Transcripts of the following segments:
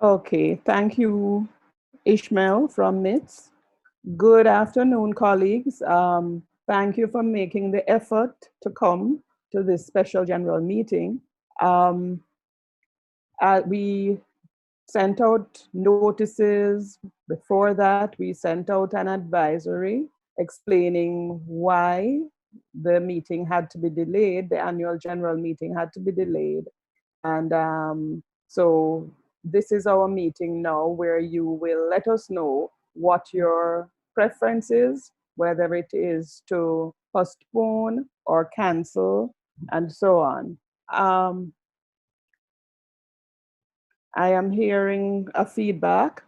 Okay, thank you, Ishmael from MITS. Good afternoon, colleagues. Thank you for making the effort to come to this special general meeting. Um, we sent out notices. Before that, we sent out an advisory explaining why the meeting had to be delayed, the annual general meeting had to be delayed. And so this is our meeting now where you will let us know what your preference is, whether it is to postpone or cancel, and so on. Um, I am hearing a feedback.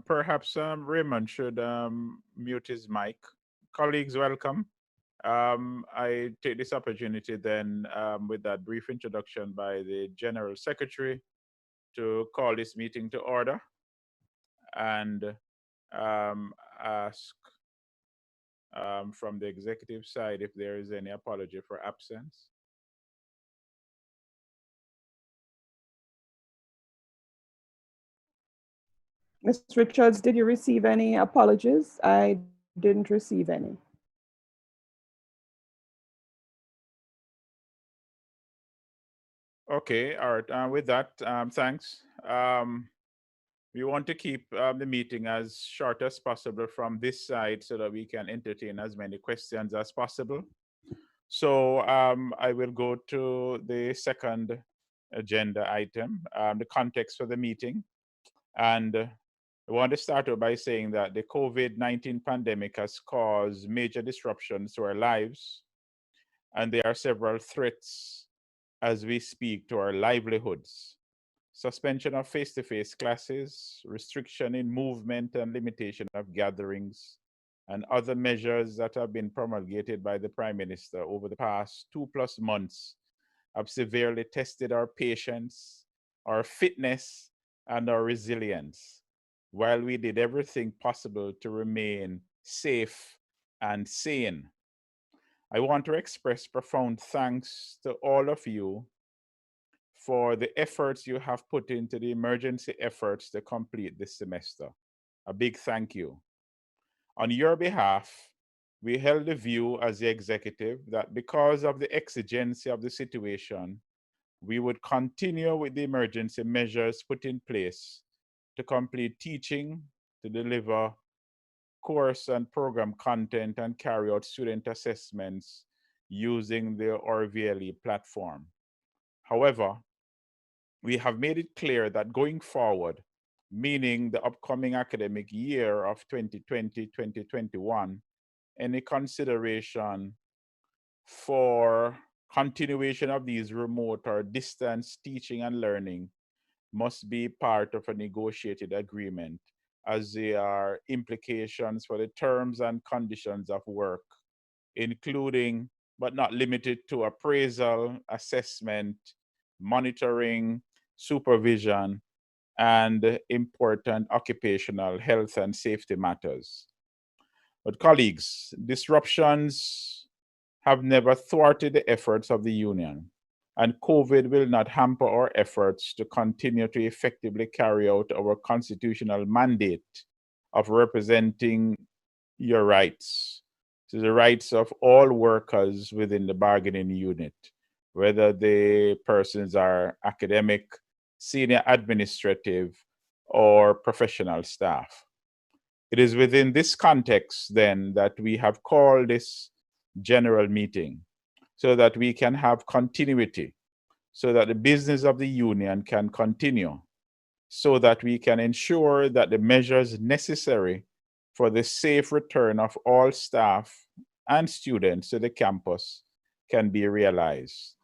Perhaps Raymond should mute his mic. Colleagues, welcome. I take this opportunity then, with that brief introduction by the General Secretary, to call this meeting to order and ask from the executive side if there is any apology for absence. Ms. Richards, did you receive any apologies? I didn't receive any. Okay, all right. With that, thanks. We want to keep the meeting as short as possible from this side so that we can entertain as many questions as possible. So I will go to the second agenda item, the context for the meeting. And I want to start out by saying that the COVID-19 pandemic has caused major disruptions to our lives, and there are several threats as we speak to our livelihoods. Suspension of face-to-face classes, restriction in movement and limitation of gatherings, and other measures that have been promulgated by the Prime Minister over the past 2+ months have severely tested our patience, our fitness, and our resilience, while we did everything possible to remain safe and sane. I want to express profound thanks to all of you for the efforts you have put into the emergency efforts to complete this semester. A big thank you. On your behalf, we held the view as the executive that because of the exigency of the situation, we would continue with the emergency measures put in place to complete teaching, to deliver course and program content, and carry out student assessments using the RVLE platform. However, we have made it clear that going forward, meaning the upcoming academic year of 2020-2021, any consideration for continuation of these remote or distance teaching and learning must be part of a negotiated agreement, as there are implications for the terms and conditions of work, including but not limited to appraisal, assessment, monitoring, supervision, and important occupational health and safety matters. But colleagues, disruptions have never thwarted the efforts of the union, and COVID will not hamper our efforts to continue to effectively carry out our constitutional mandate of representing your rights, to the rights of all workers within the bargaining unit, whether the persons are academic, senior administrative, or professional staff. It is within this context, then, that we have called this general meeting so that we can have continuity, so that the business of the union can continue, so that we can ensure that the measures necessary for the safe return of all staff and students to the campus can be realized.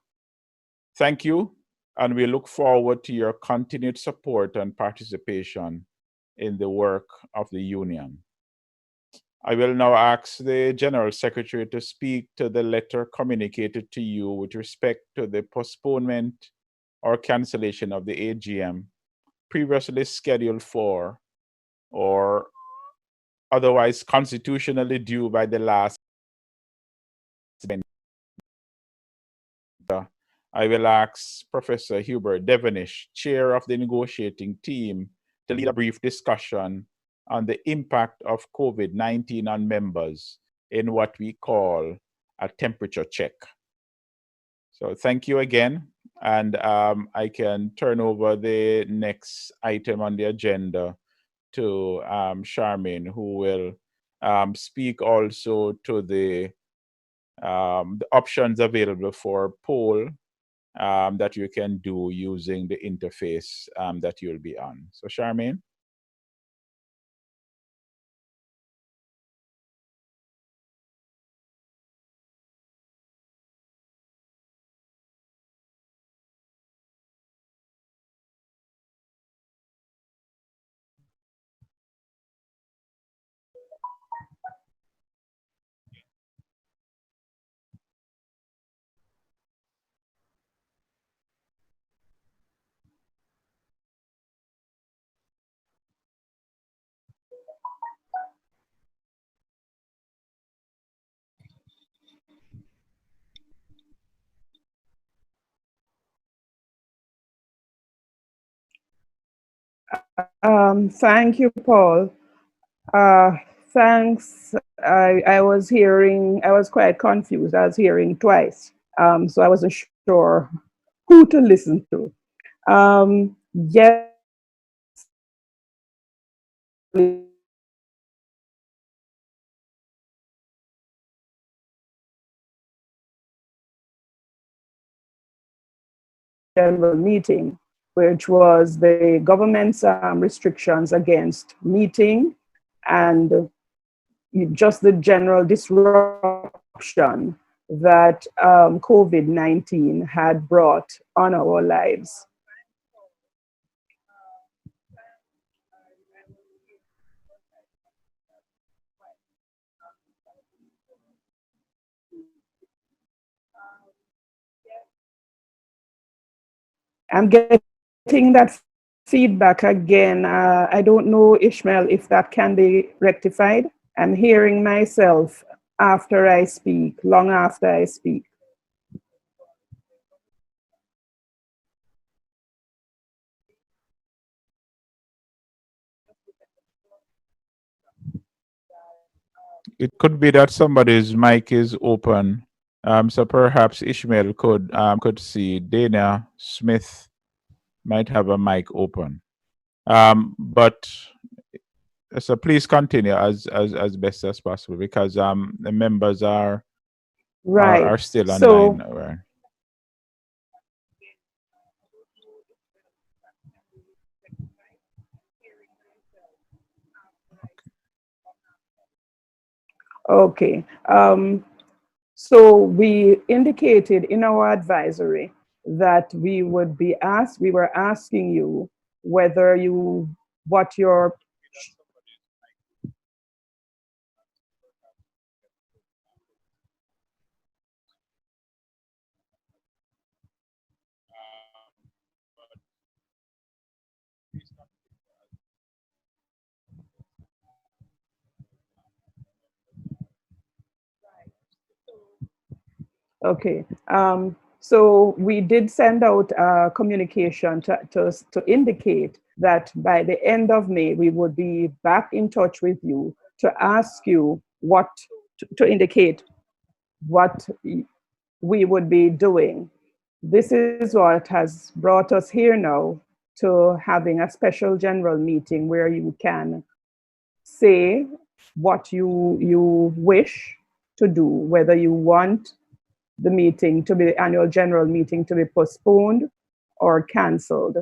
Thank you, and we look forward to your continued support and participation in the work of the union. I will now ask the General Secretary to speak to the letter communicated to you with respect to the postponement or cancellation of the AGM previously scheduled for or otherwise constitutionally due by the last. I will ask Professor Hubert Devonish, Chair of the negotiating team, to lead a brief discussion on the impact of COVID-19 on members in what we call a temperature check. So thank you again, and I can turn over the next item on the agenda to Charmaine, who will speak also to the options available for poll that you can do using the interface that you'll be on. So Charmaine? Thank you, Paul. Thanks. I was quite confused. I was hearing twice. So I wasn't sure who to listen to. Yes, general meeting, which was the government's restrictions against meeting and just the general disruption that COVID-19 had brought on our lives. I'm getting that feedback again. I don't know, Ishmael, if that can be rectified. I'm hearing myself after I speak, long after I speak. It could be that somebody's mic is open. So perhaps Ishmael could see Dana Smith might have a mic open. But so please continue as best as possible because the members are Right. still So, online. Right? okay. So we indicated in our advisory that we were asking you whether what your, okay. So we did send out a communication to indicate that by the end of May, we would be back in touch with you to ask you to indicate what we would be doing. This is what has brought us here now to having a special general meeting where you can say what you wish to do, whether you want the annual general meeting to be postponed or cancelled.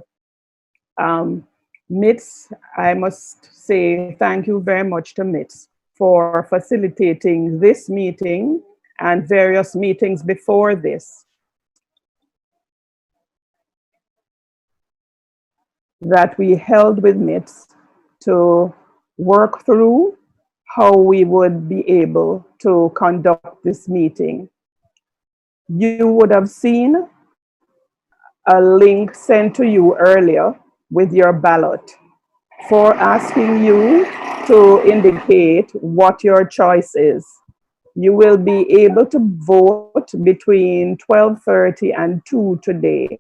MITS, I must say thank you very much to MITS for facilitating this meeting and various meetings before this. that we held with MITS to work through how we would be able to conduct this meeting. You would have seen a link sent to you earlier with your ballot for asking you to indicate what your choice is. You will be able to vote between 12:30 and 2 today.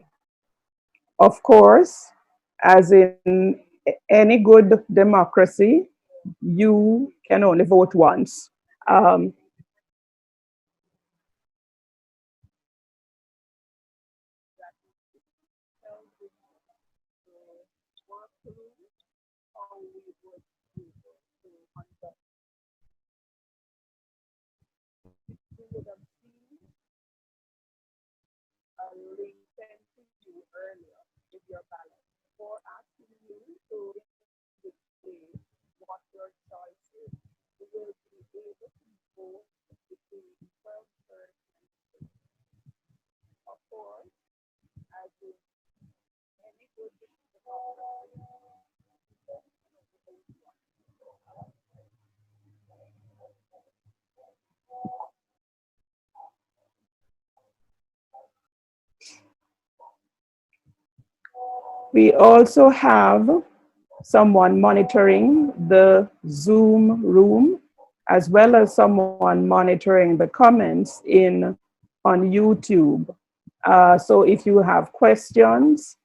Of course, as in any good democracy, you can only vote once. Um, we also have someone monitoring the Zoom room, as well as someone monitoring the comments on YouTube. So if you have questions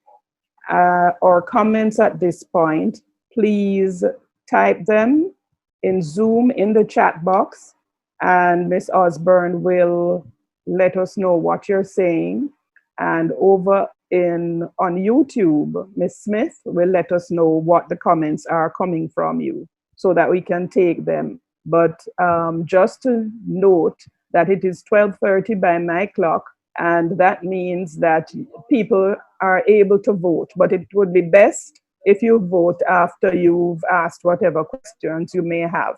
or comments at this point, please type them in Zoom in the chat box, and Miss Osborne will let us know what you're saying. And over in on YouTube, Miss Smith will let us know what the comments are coming from you so that we can take them. But just to note that it is 12:30 by my clock, and that means that people are able to vote. But it would be best if you vote after you've asked whatever questions you may have.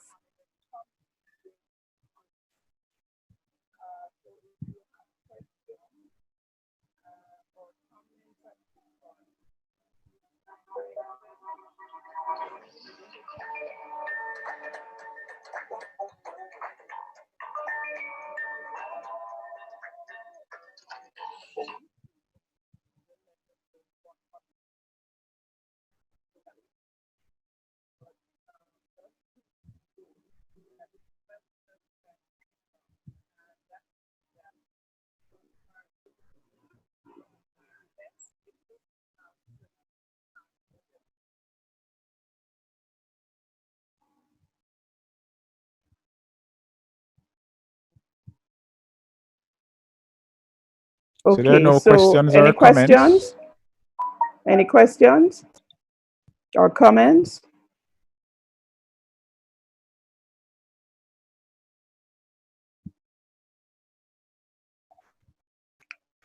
So there are Okay, no so questions any or comments. questions? Any questions or comments?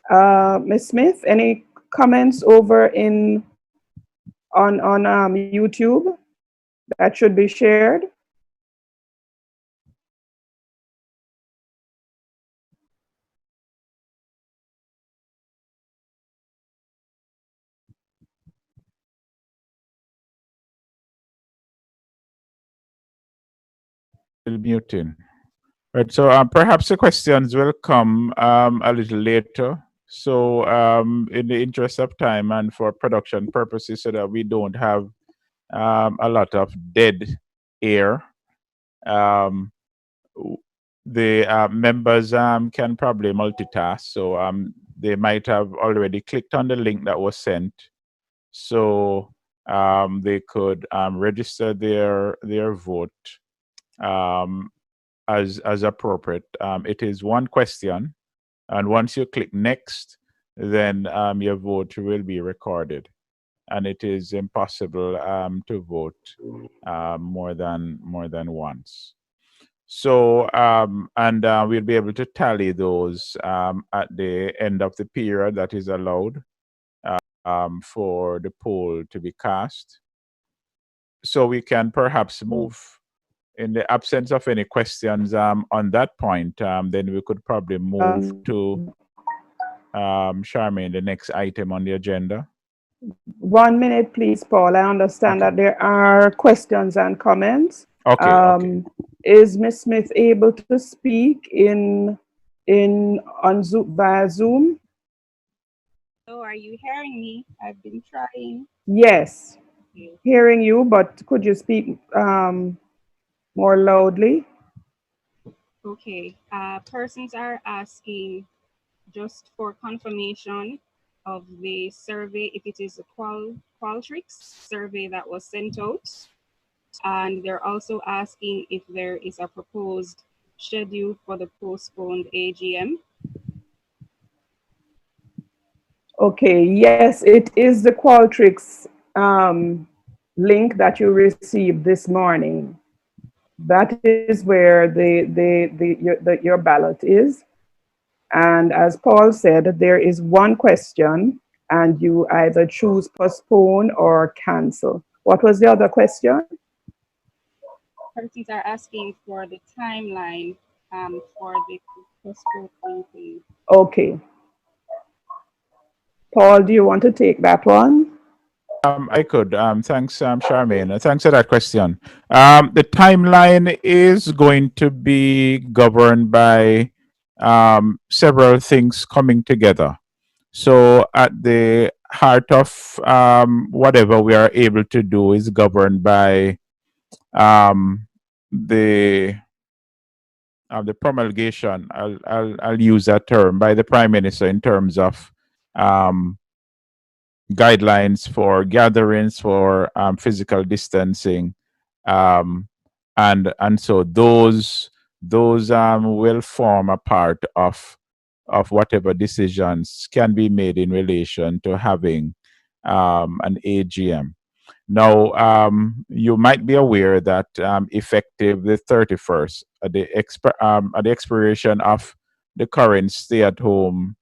Ms. Smith, any comments over in on YouTube that should be shared? Still muting. Right. So perhaps the questions will come a little later. So in the interest of time and for production purposes, so that we don't have a lot of dead air, um, the members can probably multitask. So they might have already clicked on the link that was sent, so they could register their vote um, as appropriate. It is one question, and once you click next, then your vote will be recorded, and it is impossible to vote more than once. So, and we'll be able to tally those at the end of the period that is allowed for the poll to be cast. So we can perhaps move, in the absence of any questions on that point, then we could probably move to Charmaine, the next item on the agenda. 1 minute, please, Paul. I understand Okay. that there are questions and comments. Okay. Okay. Is Miss Smith able to speak in on Zoom via Zoom? So are you hearing me? I've been trying. Yes, Okay. hearing you, but could you speak more loudly? Okay. Persons are asking just for confirmation of the survey, if it is a Qualtrics survey that was sent out. And they're also asking if there is a proposed schedule for the postponed AGM. Okay, yes, it is the Qualtrics link that you received this morning. That is where your ballot is. And as Paul said, there is one question, and you either choose postpone or cancel. What was the other question? Persons are asking for the timeline for the postponed meeting. Okay. Paul, do you want to take that one? I could. Thanks, Charmaine. Thanks for that question. The timeline is going to be governed by several things coming together. So, at the heart of whatever we are able to do is governed by um, the the promulgation. I'll use that term by the Prime Minister in terms of um, guidelines for gatherings, for physical distancing, um, and so those will form a part of whatever decisions can be made in relation to having an AGM. Now, you might be aware that effective the 31st, at the expiration of the current stay-at-home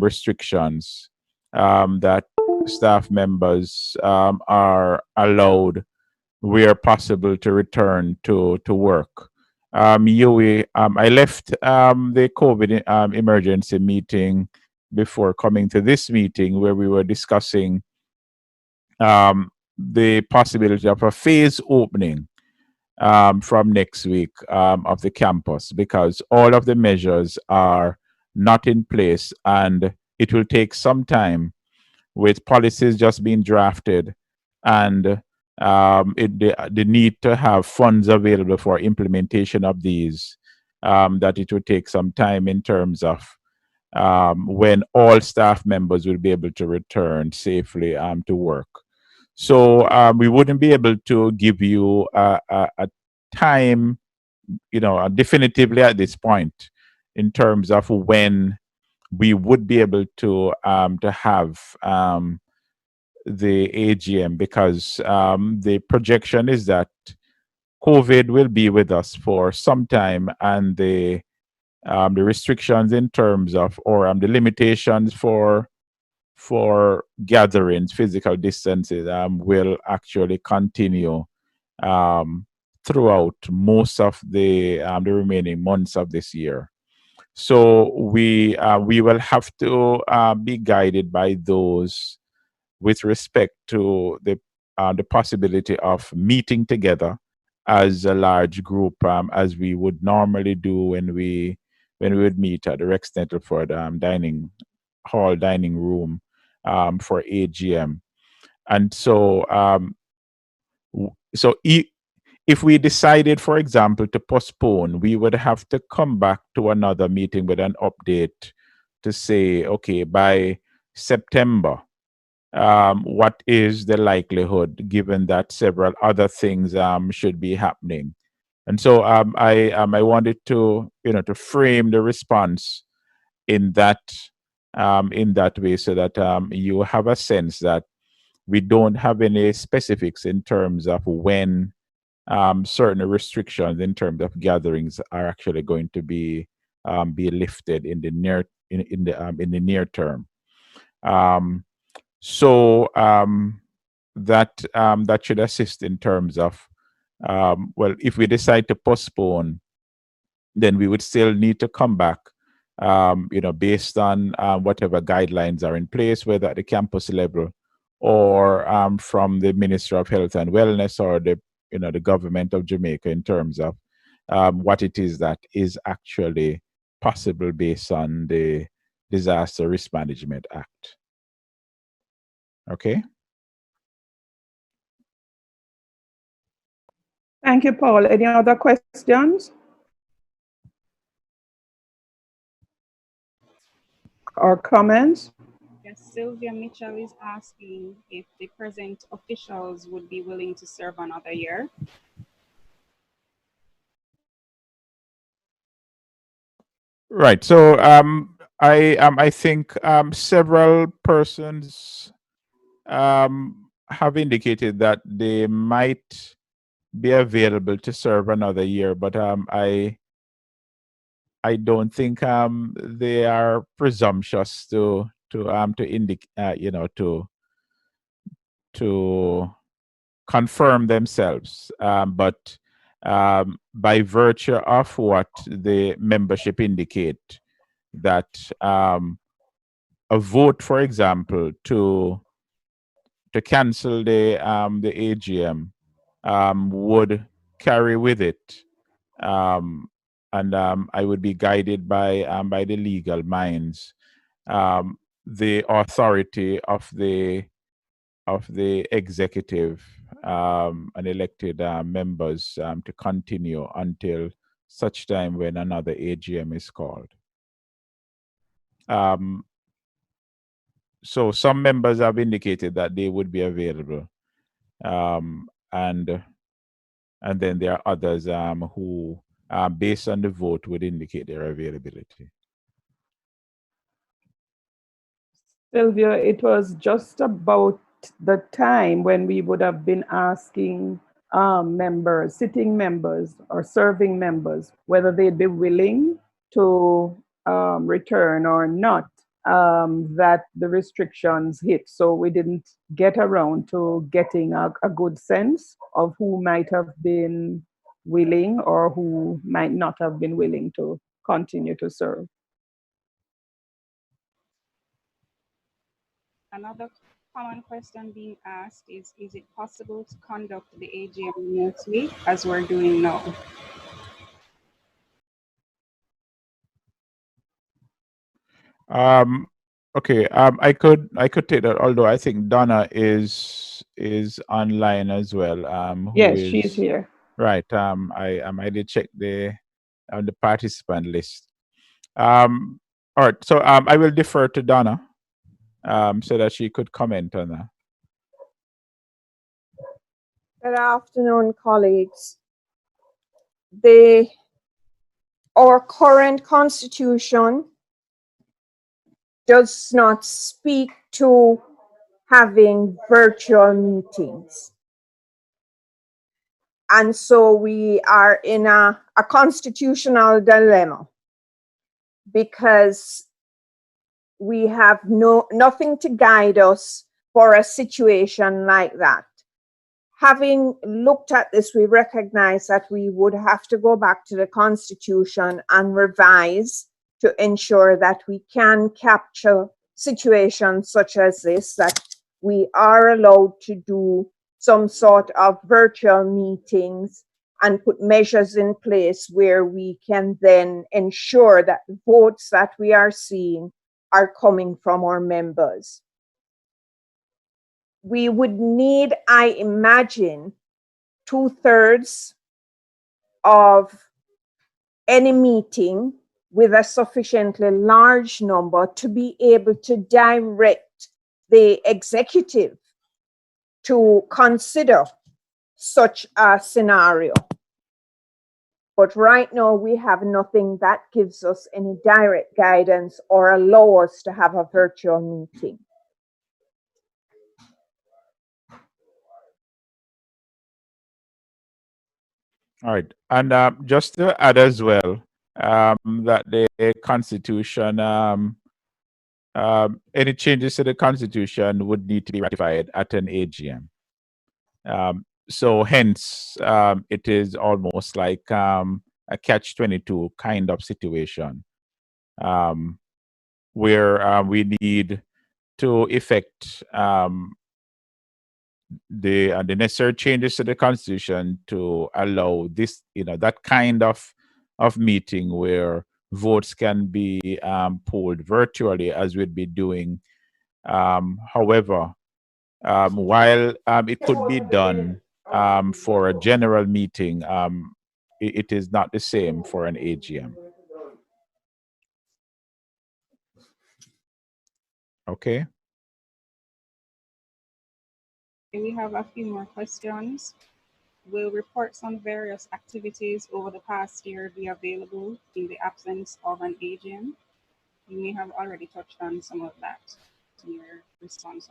restrictions, that staff members are allowed, where possible, to return to work. I left the COVID emergency meeting before coming to this meeting, where we were discussing the possibility of a phase opening from next week of the campus, because all of the measures are not in place, and it will take some time with policies just being drafted, and the need to have funds available for implementation of these, that it will take some time in terms of when all staff members will be able to return safely to work. So we wouldn't be able to give you a time, definitively at this point, in terms of when we would be able to have the AGM, because the projection is that COVID will be with us for some time, and the restrictions in terms of, or the limitations for gatherings, physical distances, will actually continue um, throughout most of the remaining months of this year. So we will have to be guided by those with respect to the possibility of meeting together as a large group, as we would normally do when we would meet at the Rex Nettleford dining hall, dining room, for AGM. And so if we decided, for example, to postpone, we would have to come back to another meeting with an update to say, okay, by September, what is the likelihood, given that several other things should be happening. And so I wanted to, to frame the response in that way, so that you have a sense that we don't have any specifics in terms of when certain restrictions in terms of gatherings are actually going to be lifted in the near term. Um, so that should assist in terms of, well, if we decide to postpone, then we would still need to come back, based on whatever guidelines are in place, whether at the campus level or from the Minister of Health and Wellness or the government of Jamaica in terms of what it is that is actually possible based on the Disaster Risk Management Act. Okay. Thank you, Paul. Any other questions or comments? Yes, Sylvia Mitchell is asking if the present officials would be willing to serve another year. Right. So I think several persons have indicated that they might be available to serve another year, but I don't think they are presumptuous to indicate to confirm themselves. But by virtue of what the membership indicate, that a vote, for example, to cancel the AGM would carry with it, and I would be guided by the legal minds, the authority of the executive and elected members to continue until such time when another AGM is called. So some members have indicated that they would be available, and then there are others who, based on the vote, would indicate their availability. Sylvia, it was just about the time when we would have been asking members, sitting members or serving members, whether they'd be willing to return or not, that the restrictions hit. So we didn't get around to getting a good sense of who might have been willing or who might not have been willing to continue to serve. Another common question being asked is it possible to conduct the AGM remotely as we're doing now? Okay. I could take that. Although I think Donna is online as well. Who Yes, she's is here. right? I did check the participant list. All right. So I will defer to Donna so that she could comment on that. Good afternoon, colleagues. Our current constitution does not speak to having virtual meetings. And so we are in a constitutional dilemma because we have nothing to guide us for a situation like that. Having looked at this, we recognize that we would have to go back to the Constitution and revise to ensure that we can capture situations such as this, that we are allowed to do some sort of virtual meetings and put measures in place where we can then ensure that the votes that we are seeing are coming from our members. We would need, I imagine, 2/3 of any meeting with a sufficiently large number to be able to direct the executive to consider such a scenario. But right now, we have nothing that gives us any direct guidance or allow us to have a virtual meeting. All right. And just to add as well, that the Constitution, any changes to the Constitution would need to be ratified at an AGM. So hence, it is almost like a catch-22 kind of situation, where we need to effect the necessary changes to the constitution to allow this, that kind of meeting where votes can be polled virtually as we'd be doing. However, while it could be done for a general meeting, it is not the same for an AGM. Okay. We have a few more questions. Will reports on various activities over the past year be available in the absence of an AGM? You may have already touched on some of that in your response,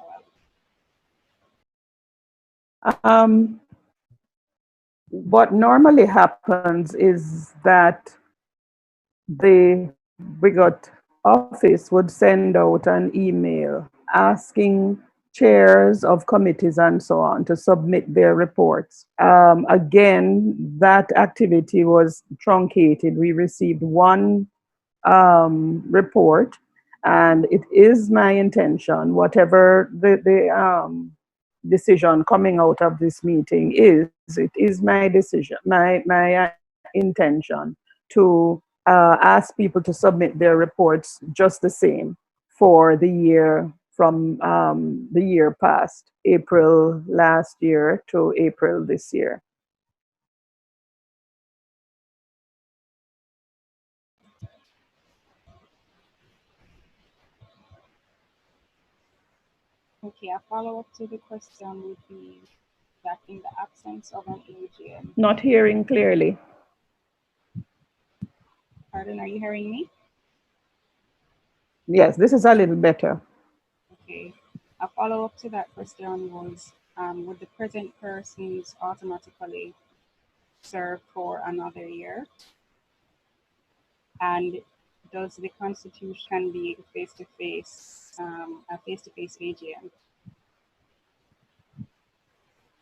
however. What normally happens is that the Wigut office would send out an email asking chairs of committees and so on to submit their reports. Again, that activity was truncated. We received one report, and it is my intention, whatever the decision coming out of this meeting is, it is my decision, my intention to ask people to submit their reports just the same for the year from the year past, April last year to April this year. Okay, a follow-up to the question would be that in the absence of an AGM. Not hearing clearly. Pardon, are you hearing me? Yes, this is a little better. Okay. A follow-up to that question was, would the present persons automatically serve for another year? And does the Constitution be a face-to-face AGM?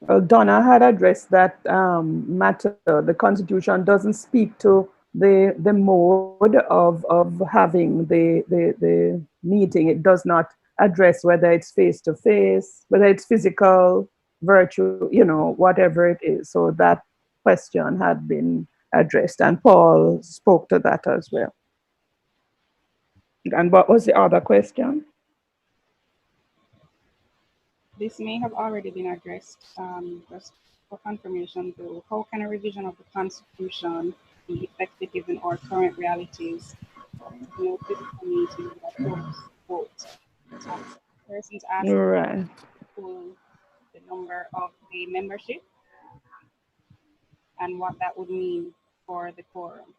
Well, Donna had addressed that matter. The Constitution doesn't speak to the mode of having the meeting. It does not address whether it's face to face, whether it's physical, virtual, whatever it is. So that question had been addressed, and Paul spoke to that as well. And what was the other question? This may have already been addressed, just for confirmation though. How can a revision of the Constitution be effective given our current realities? No physical meeting that holds vote. Persons asking Right. for the number of the membership and what that would mean for the quorum.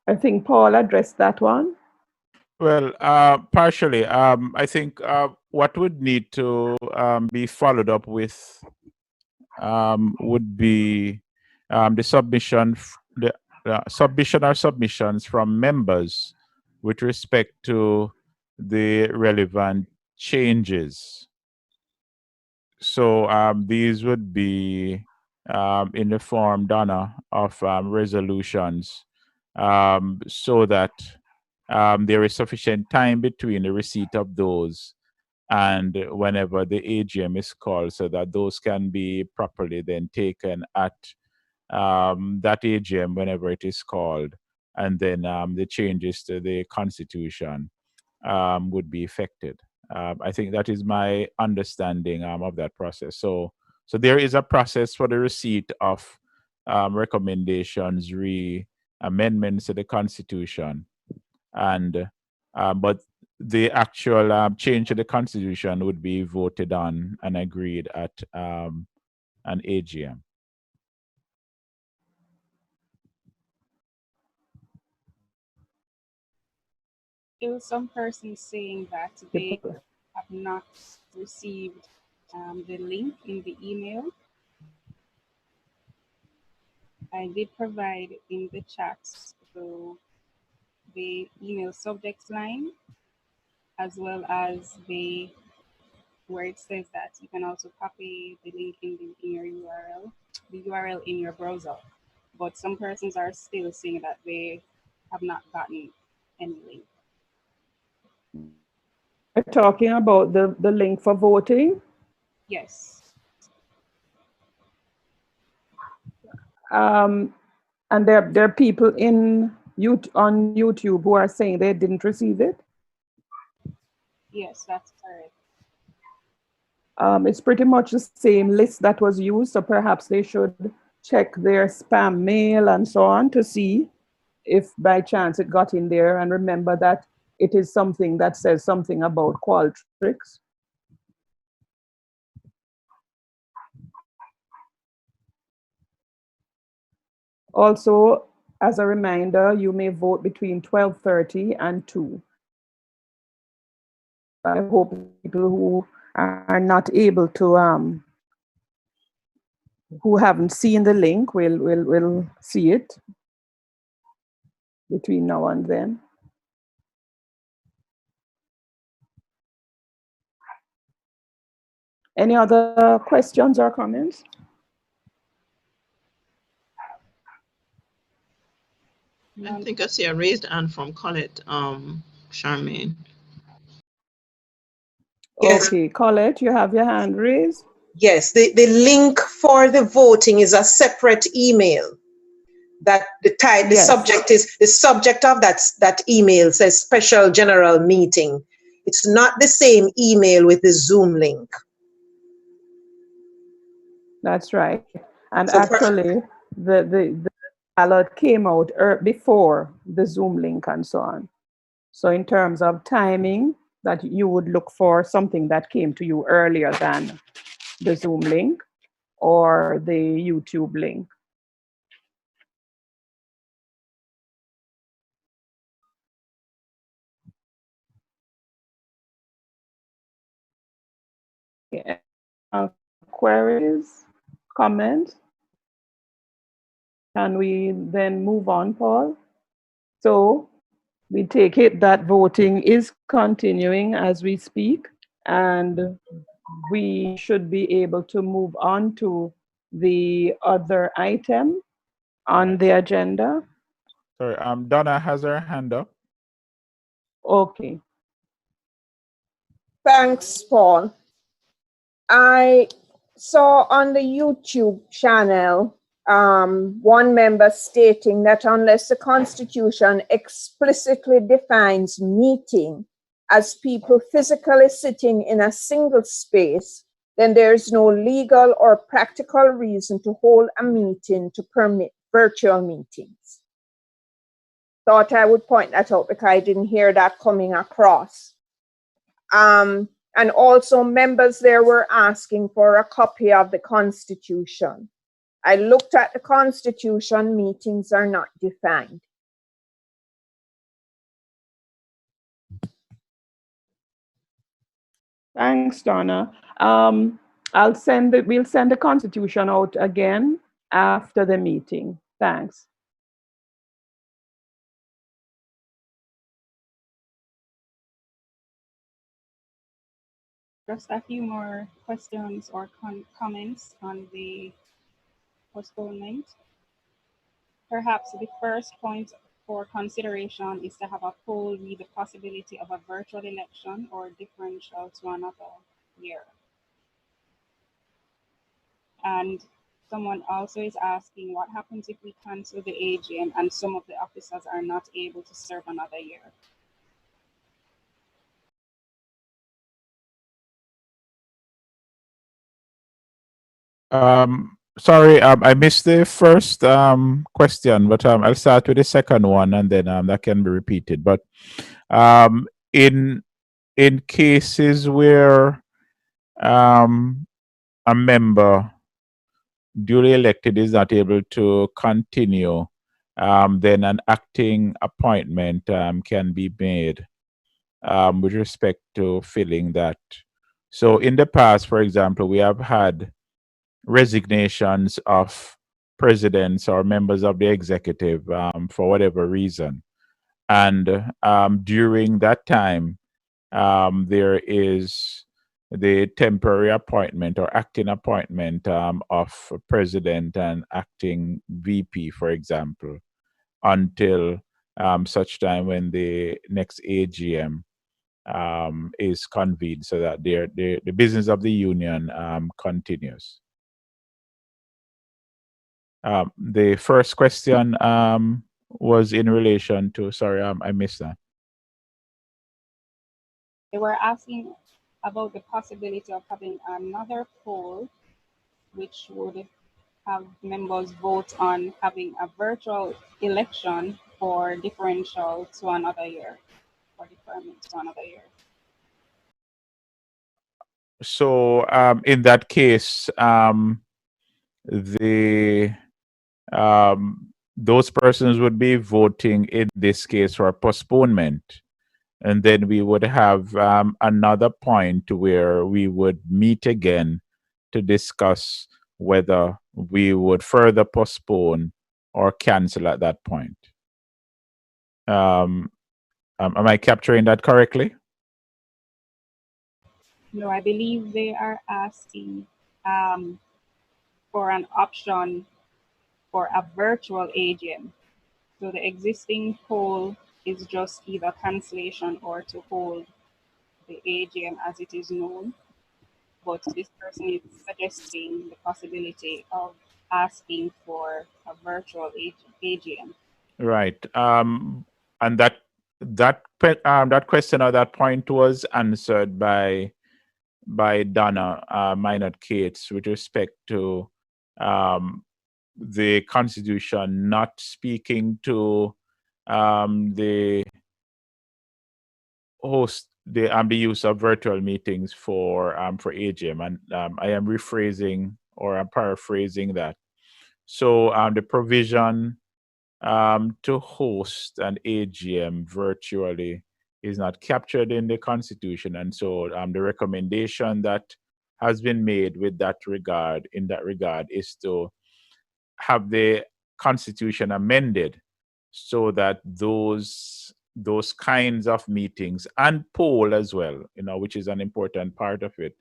I think Paul addressed that one. Well, partially. I think what would need to be followed up with would be the submission or submissions from members with respect to the relevant changes. So these would be in the form, Donna, of resolutions, so that there is sufficient time between the receipt of those and whenever the AGM is called, so that those can be properly then taken at that AGM whenever it is called, and then the changes to the Constitution would be effected. I think that is my understanding of that process. So there is a process for the receipt of recommendations, amendments to the Constitution, and but the actual change to the Constitution would be voted on and agreed at an AGM. There was some person saying that they have not received the link in the email. I did provide in the chat so the email subject line, as well as where it says that you can also copy the link in your URL, the URL in your browser. But some persons are still saying that they have not gotten any link. talking about the link for voting. Yes. And there are people on YouTube who are saying they didn't receive it. Yes, that's correct. It's pretty much the same list that was used, so perhaps they should check their spam mail and so on to see if by chance it got in there, and remember that it is something that says something about Qualtrics. Also, as a reminder, you may vote between 12:30 and 2. I hope people who are not able to, who haven't seen the link will see it between now and then. Any other questions or comments? I think I see a raised hand from Colette, Charmaine. Yes. Okay, Colette, you have your hand raised. Yes, the link for the voting is a separate email. That the Yes. subject is the subject of that email says special general meeting. It's not the same email with the Zoom link. That's right. And So actually, the ballot came out before the Zoom link and so on. So in terms of timing, that you would look for something that came to you earlier than the Zoom link or the YouTube link. Queries, comments? Can we then move on, Paul? So we take it that voting is continuing as we speak, and we should be able to move on to the other item on the agenda. Sorry, Donna has her hand up. Okay. Thanks, Paul. I saw on the YouTube channel one member stating that unless the Constitution explicitly defines meeting as people physically sitting in a single space, then there is no legal or practical reason to hold a meeting to permit virtual meetings. Thought I would point that out because I didn't hear that coming across. And also members there were asking for a copy of the Constitution. I looked at the Constitution, meetings are not defined. Thanks, Donna. We'll send the Constitution out again after the meeting. Thanks. Just a few more questions or comments on the postponement. Perhaps the first point for consideration is to have a poll with the possibility of a virtual election or differential to another year. And someone also is asking what happens if we cancel the AGM and some of the officers are not able to serve another year? Sorry, I missed the first question, but I'll start with the second one, and then that can be repeated. But in cases where a member duly elected is not able to continue, then an acting appointment can be made with respect to filling that. So in the past, for example, we have had resignations of presidents or members of the executive for whatever reason. And during that time, there is the temporary appointment or acting appointment of president and acting VP, for example, until such time when the next AGM is convened so that the business of the union continues. The first question was in relation to, sorry, I missed that. They were asking about the possibility of having another poll, which would have members vote on having a virtual election for differential to another year, or deferment to another year. So in that case, the those persons would be voting in this case for postponement, and then we would have another point where we would meet again to discuss whether we would further postpone or cancel at that point. Am I capturing that correctly? No, I believe they are asking for an option for a virtual AGM. So the existing poll is just either cancellation or to hold the AGM as it is known. But this person is suggesting the possibility of asking for a virtual AGM. Right. And that question or that point was answered by Donna Minot Cates with respect to the Constitution not speaking to the host the use of virtual meetings for AGM, and I am rephrasing or I'm paraphrasing that. So the provision to host an AGM virtually is not captured in the Constitution, and so the recommendation that has been made with that regard, in that regard, is to have the Constitution amended so that those kinds of meetings and poll as well, which is an important part of it,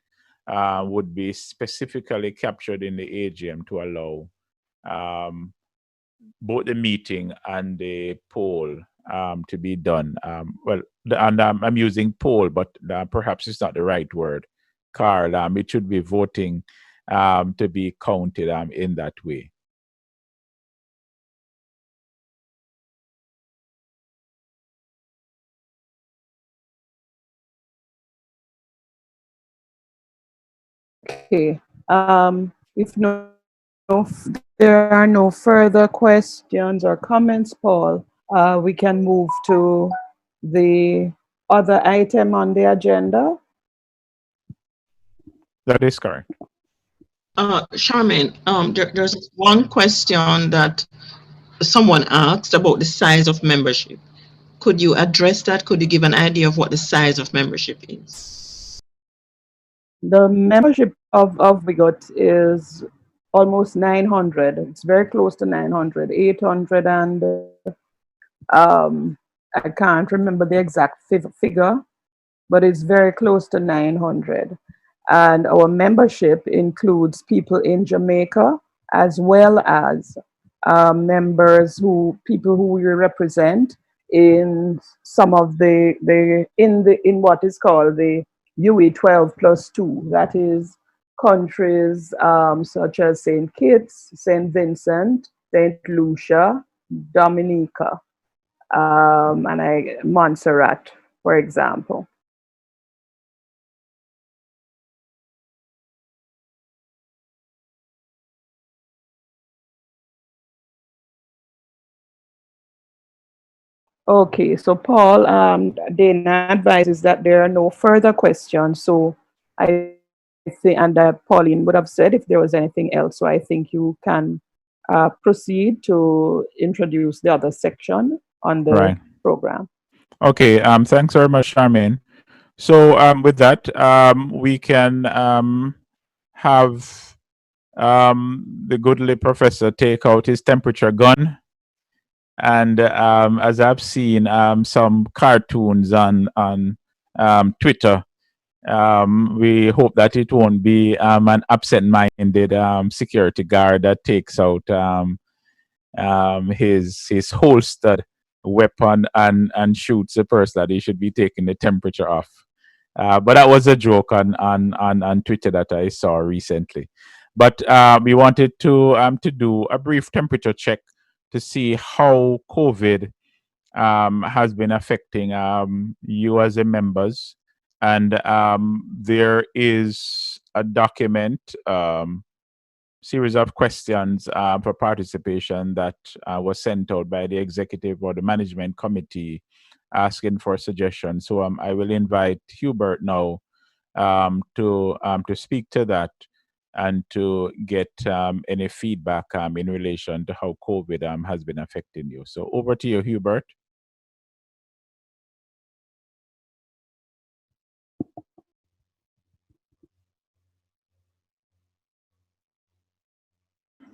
would be specifically captured in the AGM to allow both the meeting and the poll to be done. I'm using poll, but perhaps it's not the right word, Carl. It should be voting to be counted in that way. Okay. If there are no further questions or comments, Paul, we can move to the other item on the agenda. That is correct. Charmaine, there's one question that someone asked about the size of membership. Could you address that? Could you give an idea of what the size of membership is? The membership of Wigut is almost 900. It's very close to 900, 800, and I can't remember the exact figure, but it's very close to 900. And our membership includes people in Jamaica as well as people who we represent in some of in what is called the UE 12+2. That is countries such as St. Kitts, St. Vincent, St. Lucia, Dominica, and Montserrat, for example. Okay, so Paul, Dana advises that there are no further questions. So I think, and Pauline would have said if there was anything else. So I think you can proceed to introduce the other section on the program. Okay, thanks very much, Charmaine. So with that, we can have the goodly professor take out his temperature gun. And as I've seen some cartoons on Twitter, we hope that it won't be an absent-minded security guard that takes out his holstered weapon and shoots the person that he should be taking the temperature off. But that was a joke on Twitter that I saw recently. But we wanted to do a brief temperature check to see how COVID has been affecting you as a members. And there is a document, series of questions for participation that was sent out by the executive or the management committee asking for suggestions. So I will invite Hubert now to speak to that and to get any feedback in relation to how COVID has been affecting you. So over to you, Hubert.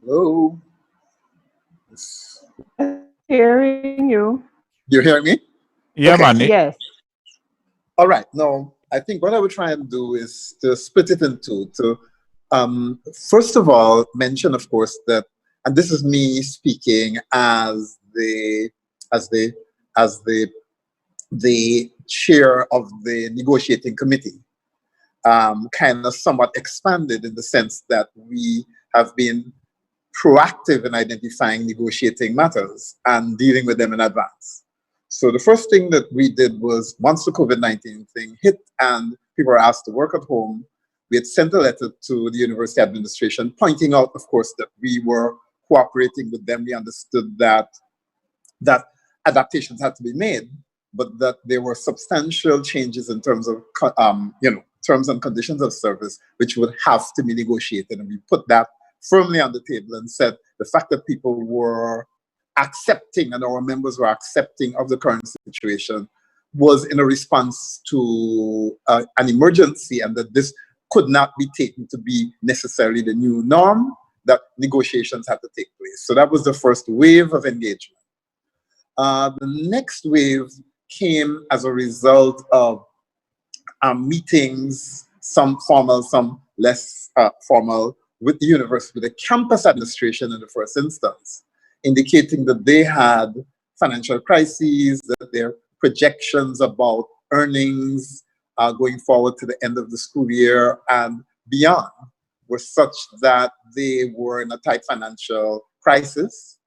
Hello. Hearing you. You hear me? Yeah, Okay. man. Yes. All right. Now, I think what I would try and do is to split it in two. To first of all, mention, of course, that, and this is me speaking as as the as the chair of the negotiating committee, kind of somewhat expanded in the sense that we have been proactive in identifying negotiating matters and dealing with them in advance. So the first thing that we did was, once the COVID-19 thing hit and people were asked to work at home, we had sent a letter to the university administration pointing out, of course, that we were cooperating with them. We understood that adaptations had to be made, but that there were substantial changes in terms of terms and conditions of service, which would have to be negotiated. And we put that firmly on the table and said the fact that people were accepting and our members were accepting of the current situation was in a response to an emergency, and that this could not be taken to be necessarily the new norm, that negotiations had to take place. So that was the first wave of engagement. The next wave came as a result of meetings, some formal, some less formal, with the university, with the campus administration in the first instance, indicating that they had financial crises, that their projections about earnings going forward to the end of the school year and beyond were such that they were in a tight financial crisis.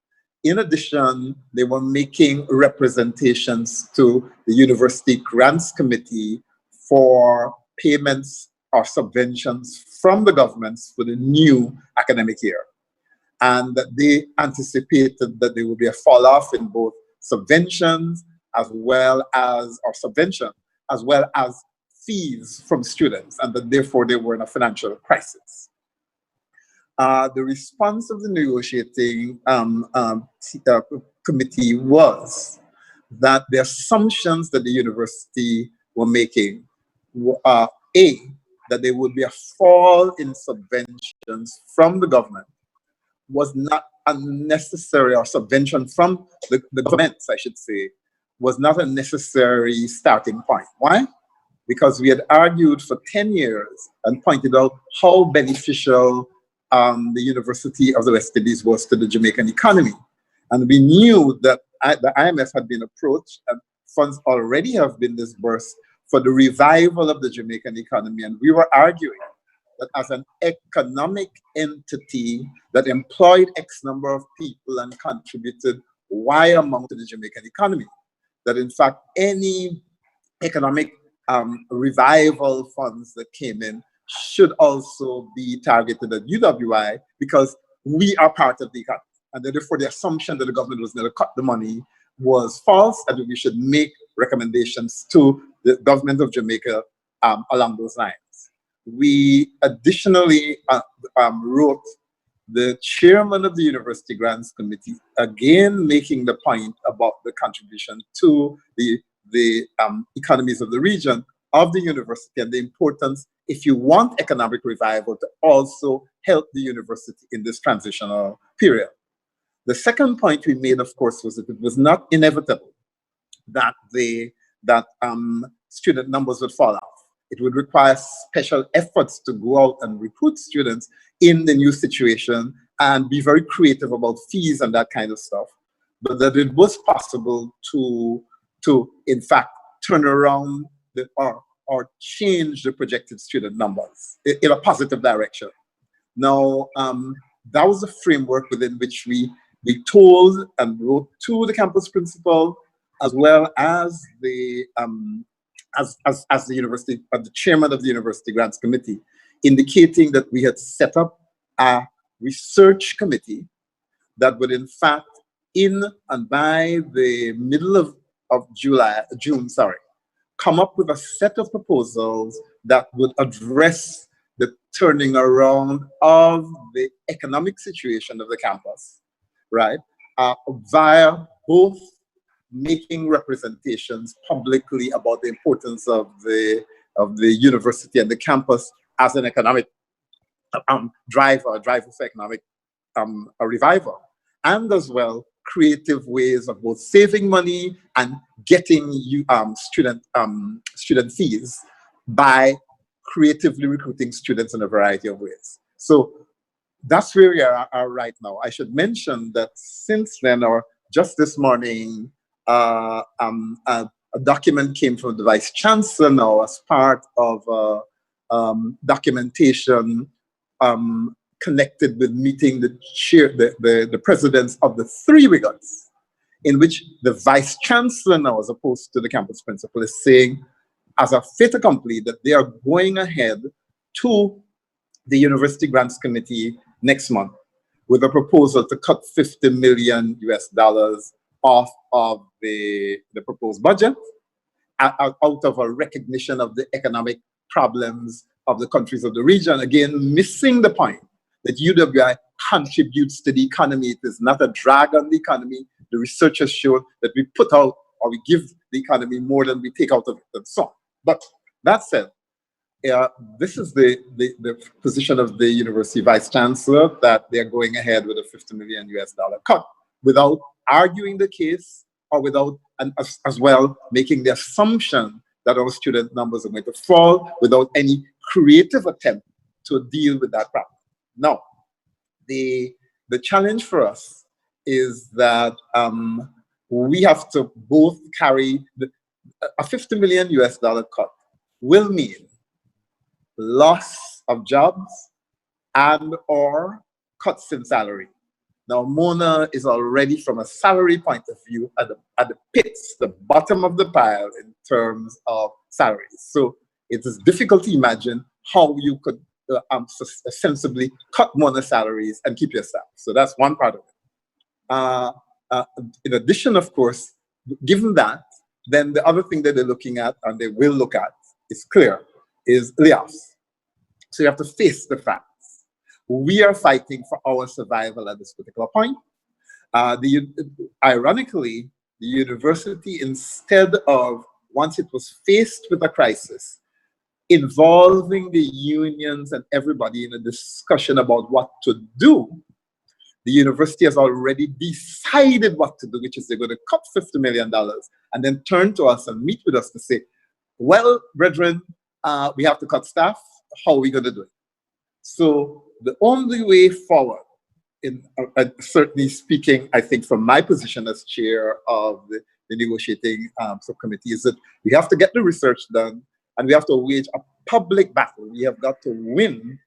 In addition, they were making representations to the University Grants Committee for payments or subventions from the governments for the new academic year. And that they anticipated that there would be a fall off in both subventions as well as fees from students, and that therefore they were in a financial crisis. The response of the negotiating committee was that the assumptions that the university were making were, that there would be a fall in subventions from the government was not unnecessary, or subvention from the governments, I should say, was not a necessary starting point. Why? Because we had argued for 10 years and pointed out how beneficial the University of the West Indies was to the Jamaican economy. And we knew that the IMF had been approached and funds already have been disbursed for the revival of the Jamaican economy. And we were arguing that as an economic entity that employed X number of people and contributed Y amount to the Jamaican economy, that in fact any economic revival funds that came in should also be targeted at UWI, because we are part of the economy. And therefore the assumption that the government was going to cut the money was false, and we should make recommendations to the government of Jamaica along those lines. We additionally wrote the chairman of the University Grants Committee, again making the point about the contribution to the economies of the region of the university, and the importance, if you want economic revival, to also help the university in this transitional period. The second point we made, of course, was that it was not inevitable that student numbers would fall off. It would require special efforts to go out and recruit students in the new situation and be very creative about fees and that kind of stuff. but that it was possible to in fact turn around or change the projected student numbers in a positive direction. Now, that was the framework within which we told and wrote to the campus principal, as well as the as the university, the chairman of the university grants committee, indicating that we had set up a research committee that would in fact, in and by the middle of June, come up with a set of proposals that would address the turning around of the economic situation of the campus, right? Via both making representations publicly about the importance of the university and the campus as an economic driver for economic a revival, and as well creative ways of both saving money and getting student fees by creatively recruiting students in a variety of ways. So that's where we are right now. I should mention that since then, or just this morning, a document came from the Vice Chancellor now as part of documentation connected with meeting the presidents of the 3 Wiguts, in which the Vice Chancellor now, as opposed to the campus principal, is saying as a fait accompli that they are going ahead to the University Grants Committee next month with a proposal to cut $50 million off of the proposed budget out of a recognition of the economic problems of the countries of the region. Again, missing the point that UWI contributes to the economy. It is not a drag on the economy. The research has shown that we put out or we give the economy more than we take out of it and so on. But that said, this is the position of the University Vice Chancellor, that they're going ahead with a $50 million cut without arguing the case or without, and as well, making the assumption that our student numbers are going to fall without any creative attempt to deal with that problem. Now, the challenge for us is that we have to both carry a $50 million cut will mean loss of jobs and or cuts in salary. Now, Mona is already, from a salary point of view, at the pits, the bottom of the pile in terms of salaries. So it is difficult to imagine how you could sensibly cut Mona salaries and keep your staff. So that's one part of it. In addition, of course, given that, then the other thing that they're looking at, and they will look at, is clear, is layoffs. So you have to face the facts. We are fighting for our survival at this particular point. Ironically, the university, instead of, once it was faced with a crisis, involving the unions and everybody in a discussion about what to do, the university has already decided what to do, which is they're going to cut $50 million and then turn to us and meet with us to say, well, brethren, we have to cut staff. How are we going to do it? So the only way forward, certainly speaking, I think from my position as chair of the negotiating subcommittee, is that we have to get the research done and we have to wage a public battle. We have got to win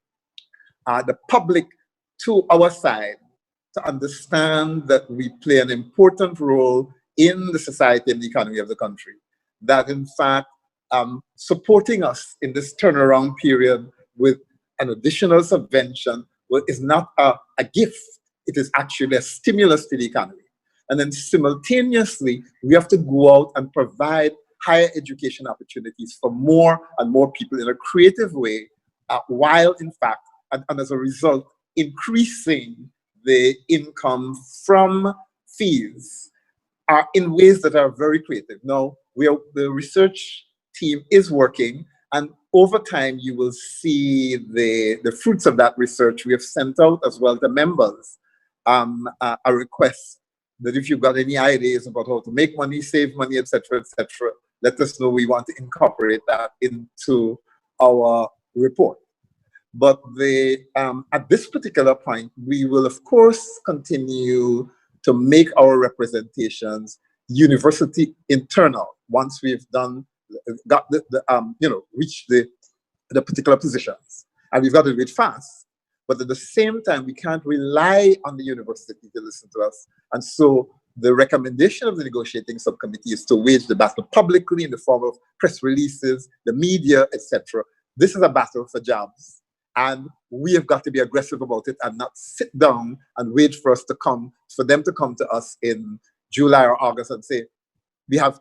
the public to our side to understand that we play an important role in the society and the economy of the country. That in fact, supporting us in this turnaround period with an additional subvention is not a gift. It is actually a stimulus to the economy. And then simultaneously, we have to go out and provide higher education opportunities for more and more people in a creative way, while in fact, and as a result, increasing the income from fees in ways that are very creative. Now, the research team is working, and over time, you will see the fruits of that research. We have sent out as well to members a request that if you've got any ideas about how to make money, save money, etc., let us know. We want to incorporate that into our report. But at this particular point, we will of course continue to make our representations university internal once we've got reached the particular positions. And we've got to do it fast. But at the same time, we can't rely on the university to listen to us. And so the recommendation of the negotiating subcommittee is to wage the battle publicly in the form of press releases, the media, etc. This is a battle for jobs. And we have got to be aggressive about it and not sit down and wait for them to come to us in July or August and say, we have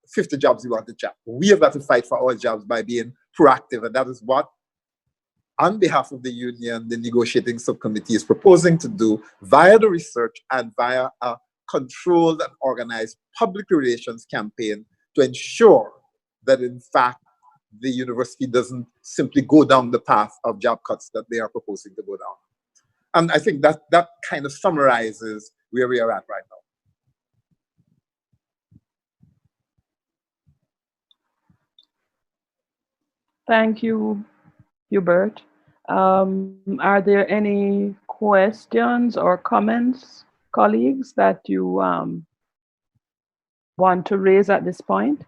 50 jobs we want to job. We have got to fight for our jobs by being proactive. And that is what, on behalf of the union, the negotiating subcommittee is proposing to do via the research and via a controlled and organized public relations campaign to ensure that, in fact, the university doesn't simply go down the path of job cuts that they are proposing to go down. And I think that kind of summarizes where we are at right now. Thank you, Hubert. Are there any questions or comments, colleagues, that you want to raise at this point?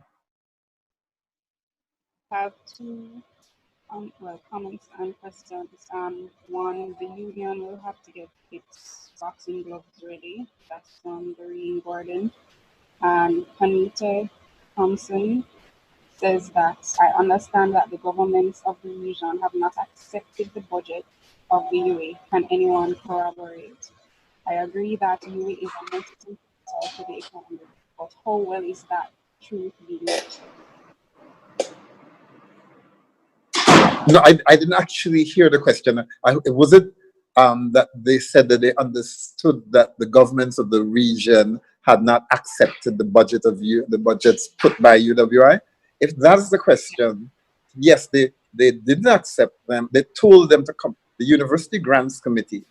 I have two comments and questions. One, the union will have to get its boxing gloves ready. That's from Doreen Gordon. And Anita Thompson says that I understand that the governments of the region have not accepted the budget of the UA. Can anyone corroborate? I agree that UA is a necessary to the economy, but how well is that truth being met? No, I didn't actually hear the question. Was it that they said that they understood that the governments of the region had not accepted the budgets put by UWI? If that's the question, yes, they didn't accept them. They told them to come. The University Grants Committee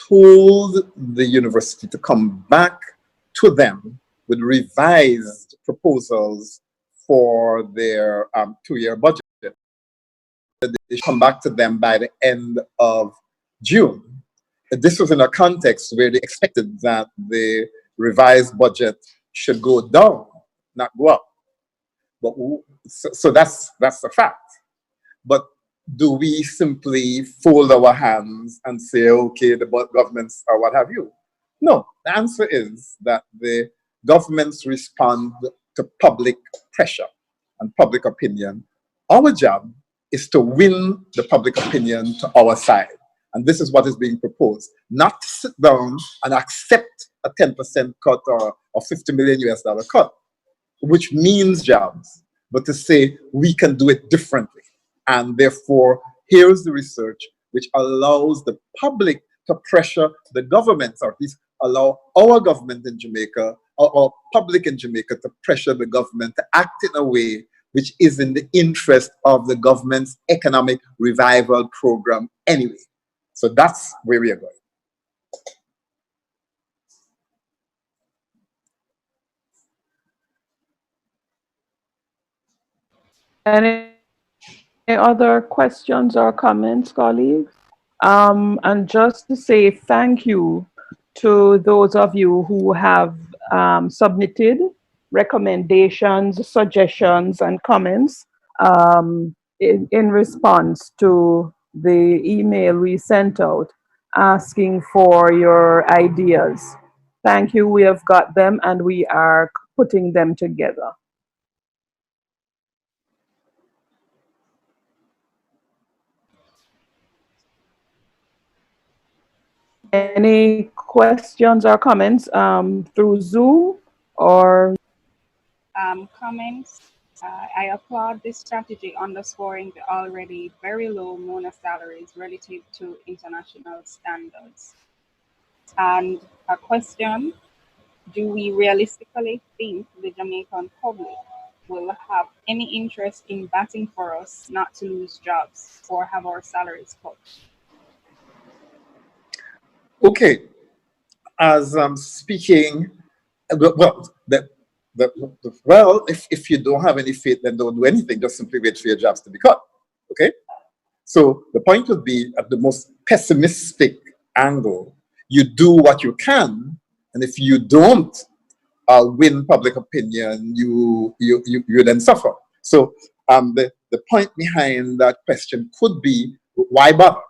told the university to come back to them with revised proposals for their 2-year budget. They come back to them by the end of June. This was in a context where they expected that the revised budget should go down, not go up. But so that's a fact. But do we simply fold our hands and say, okay, the governments or what have you? No, the answer is that the governments respond to public pressure and public opinion. Our job is to win the public opinion to our side. And this is what is being proposed. Not to sit down and accept a 10% cut or $50 million cut, which means jobs, but to say we can do it differently. And therefore, here's the research which allows the public to pressure the governments, or at least allow our government in Jamaica, or public in Jamaica, to pressure the government to act in a way which is in the interest of the government's economic revival program anyway. So that's where we are going. Any other questions or comments, colleagues? And just to say thank you to those of you who have submitted recommendations, suggestions, and comments in response to the email we sent out asking for your ideas. Thank you. We have got them and we are putting them together. Any questions or comments through Zoom or? Comments. I applaud this strategy underscoring the already very low MONA salaries relative to international standards. And a question, do we realistically think the Jamaican public will have any interest in batting for us not to lose jobs or have our salaries cut? Okay, as I'm speaking, well, if you don't have any faith, then don't do anything. Just simply wait for your jobs to be cut. Okay? So the point would be, at the most pessimistic angle, you do what you can And if you don't win public opinion, you then suffer. So the point behind that question could be, why bother?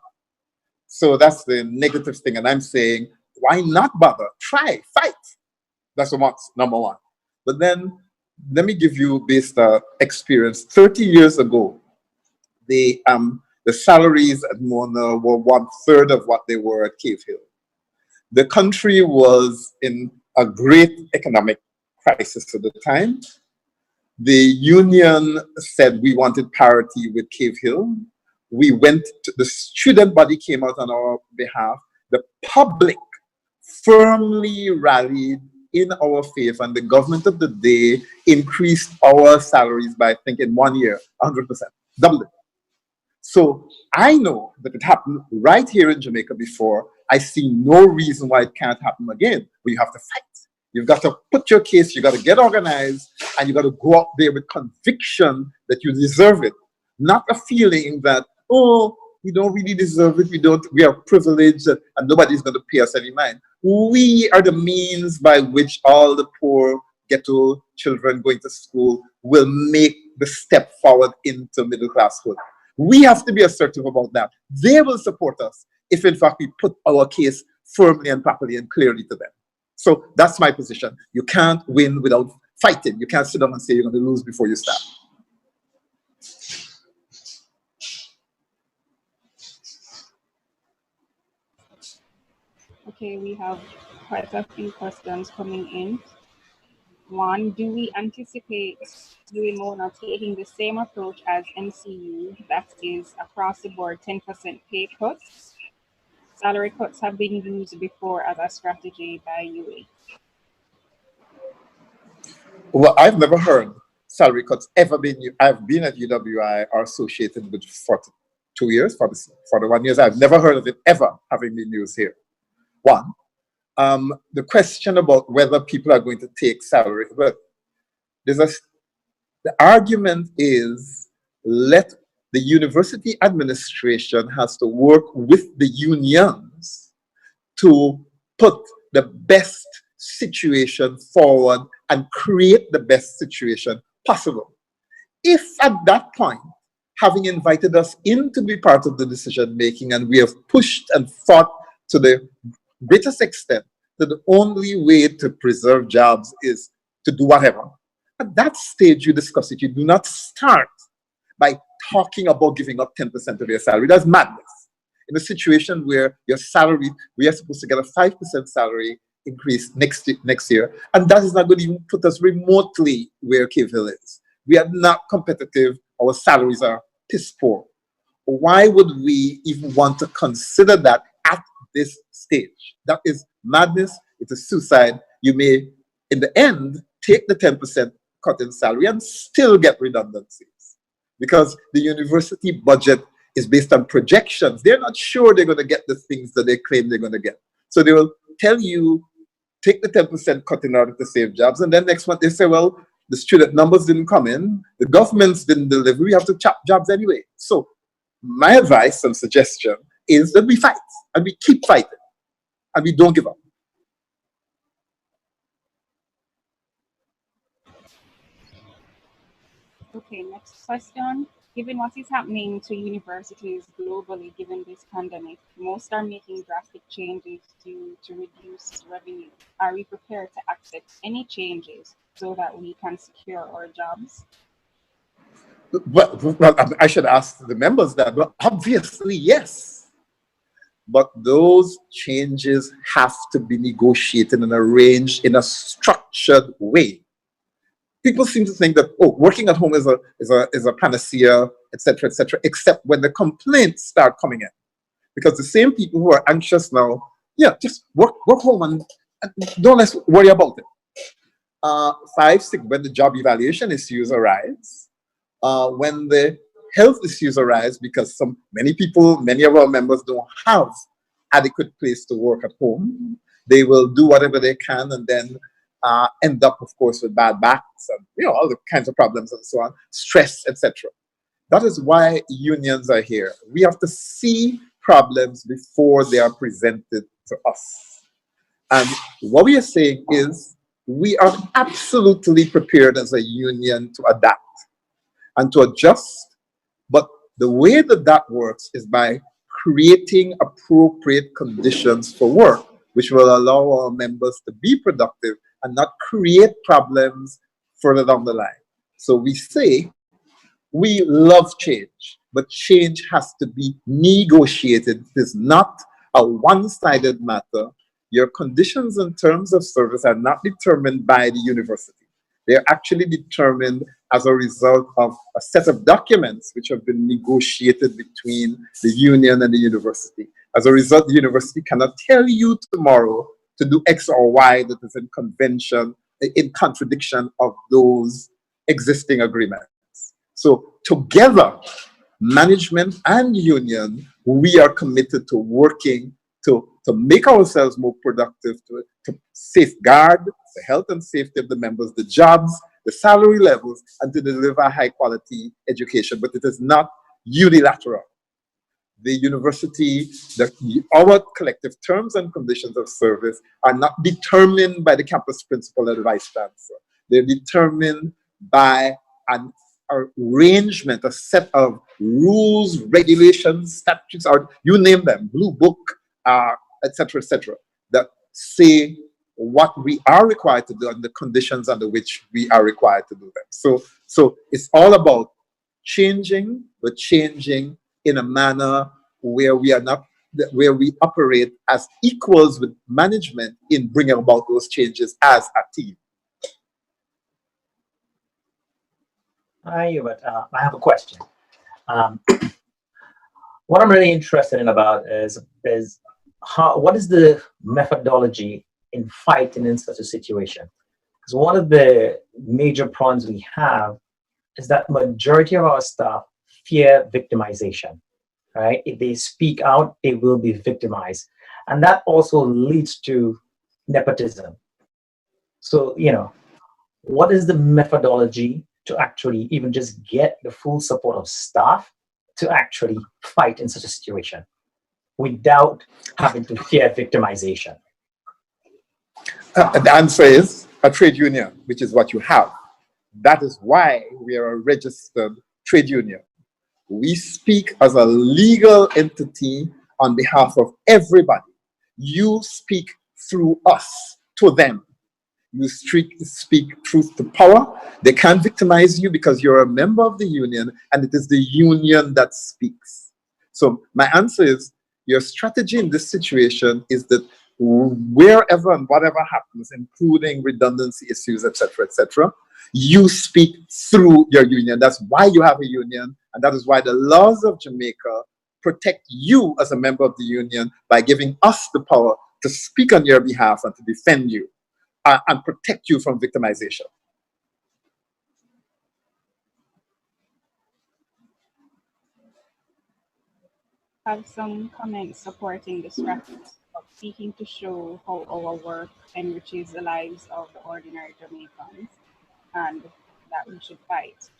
So that's the negative thing. And I'm saying, why not bother? Try, fight. That's number one. But then let me give you based experience. 30 years ago, the salaries at Mona were 1/3 of what they were at Cave Hill. The country was in a great economic crisis at the time. The union said we wanted parity with Cave Hill. We went to, the student body came out on our behalf. The public firmly rallied in our favor, and the government of the day increased our salaries by, I think, in 1 year, 100%, doubled it. So I know that it happened right here in Jamaica before. I see no reason why it can't happen again, but you have to fight. You've got to put your case, you got to get organized, and you got to go out there with conviction that you deserve it. Not a feeling that, oh, we don't really deserve it, we are privileged, and nobody's going to pay us any mind. We are the means by which all the poor ghetto children going to school will make the step forward into middle classhood. We have to be assertive about that. They will support us if, in fact, we put our case firmly and properly and clearly to them. So that's my position. You can't win without fighting. You can't sit down and say you're going to lose before you start. Okay, we have quite a few questions coming in. One, do we anticipate UMONA taking the same approach as MCU, that is across the board 10% pay cuts? Salary cuts have been used before as a strategy by UA. Well, I've never heard salary cuts ever been. I've been at UWI or associated with 42 years, 41 years. I've never heard of it ever having been used here. One, the question about whether people are going to take salary, but the argument is let the university administration has to work with the unions to put the best situation forward and create the best situation possible. If at that point, having invited us in to be part of the decision making, and we have pushed and fought to the greatest extent that the only way to preserve jobs is to do whatever, at that stage you discuss it. You do not start by talking about giving up 10% of your salary. That's madness. In a situation where your salary, we are supposed to get a 5% salary increase next year, and that is not going to even put us remotely where Cave Hill is. We are not competitive. Our salaries are piss poor. Why would we even want to consider that at this stage? That is madness. It's a suicide. You may, in the end, take the 10% cut in salary and still get redundancies, because the university budget is based on projections. They're not sure they're going to get the things that they claim they're going to get. So they will tell you, take the 10% cut in order to save jobs. And then next month they say, well, the student numbers didn't come in, the governments didn't deliver, we have to chop jobs anyway. So my advice and suggestion is that we fight, and we keep fighting, and we don't give up. Okay, next question. Given what is happening to universities globally given this pandemic, most are making drastic changes to reduce revenue. Are we prepared to accept any changes so that we can secure our jobs? Well, I should ask the members that, but obviously, yes. But those changes have to be negotiated and arranged in a structured way. People seem to think that, oh, working at home is a panacea, etc., except when the complaints start coming in. Because the same people who are anxious now, yeah, just work home and don't let's worry about it. 5, 6, when the job evaluation issues arise, when the health issues arise, because many of our members don't have adequate place to work at home, they will do whatever they can and then end up, of course, with bad backs and all the kinds of problems and so on, stress, etc. That is why unions are here. We have to see problems before they are presented to us. And what we are saying is we are absolutely prepared as a union to adapt and to adjust. But the way that that works is by creating appropriate conditions for work, which will allow our members to be productive and not create problems further down the line. So we say we love change, but change has to be negotiated. It is not a one-sided matter. Your conditions and terms of service are not determined by the university. They are actually determined as a result of a set of documents which have been negotiated between the union and the university. As a result, the university cannot tell you tomorrow to do X or Y that is in convention, in contradiction of those existing agreements. So together, management and union, we are committed to working to make ourselves more productive, to safeguard the health and safety of the members, the jobs, the salary levels, and to deliver high quality education. But it is not unilateral. The university, our collective terms and conditions of service are not determined by the campus principal or the vice chancellor. They're determined by an arrangement, a set of rules, regulations, statutes, or you name them, blue book, etc., that say what we are required to do and the conditions under which we are required to do them. So it's all about changing, but changing in a manner where we are not, where we operate as equals with management in bringing about those changes as a team. Hi, but I have a question. What I'm really interested in about is what is the methodology in fighting in such a situation? Because one of the major problems we have is that majority of our staff fear victimization, right? If they speak out, they will be victimized. And that also leads to nepotism. So, what is the methodology to actually even just get the full support of staff to actually fight in such a situation without having to fear victimization? The answer is a trade union, which is what you have. That is why we are a registered trade union. We speak as a legal entity on behalf of everybody. You speak through us to them. You speak truth to power. They can't victimize you because you're a member of the union and it is the union that speaks. So my answer is your strategy in this situation is that wherever and whatever happens, including redundancy issues, etc., you speak through your union. That's why you have a union, and that is why the laws of Jamaica protect you as a member of the union by giving us the power to speak on your behalf and to defend you and protect you from victimization. Have some comments supporting the strategy of seeking to show how our work enriches the lives of the ordinary Jamaicans and that we should fight.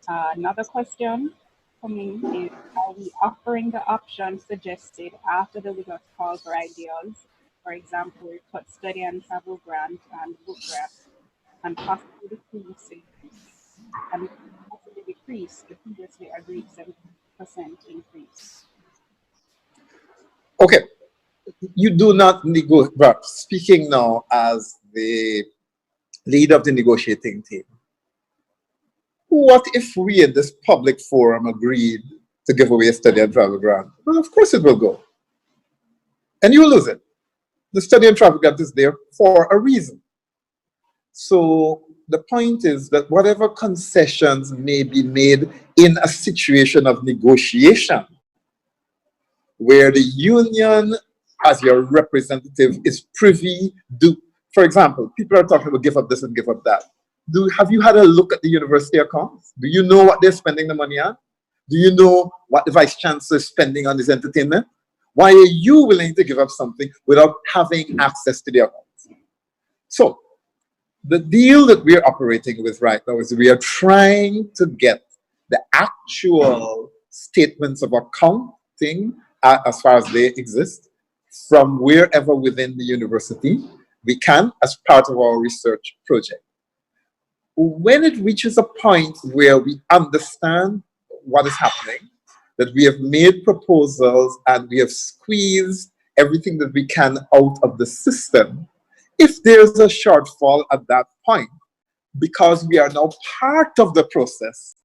Another question coming is, are we offering the options suggested after the Wigut call for ideas? For example, cut study and travel grant and book grant, and possibly decrease the previously agreed 7% increase. Okay, you do not negotiate, but speaking now as the leader of the negotiating team, what if we in this public forum agreed to give away a study and travel grant? Well, of course it will go. And you will lose it. The study and travel grant is there for a reason. So the point is that whatever concessions may be made in a situation of negotiation, where the union as your representative is privy, for example, people are talking about give up this and give up that. Have you had a look at the university accounts? Do you know what they're spending the money on? Do you know what the vice chancellor is spending on his entertainment? Why are you willing to give up something without having access to the accounts? So the deal that we're operating with right now is we are trying to get the actual statements of accounting as far as they exist from wherever within the university we can as part of our research project. When it reaches a point where we understand what is happening, that we have made proposals and we have squeezed everything that we can out of the system, if there's a shortfall at that point, because we are now part of the process,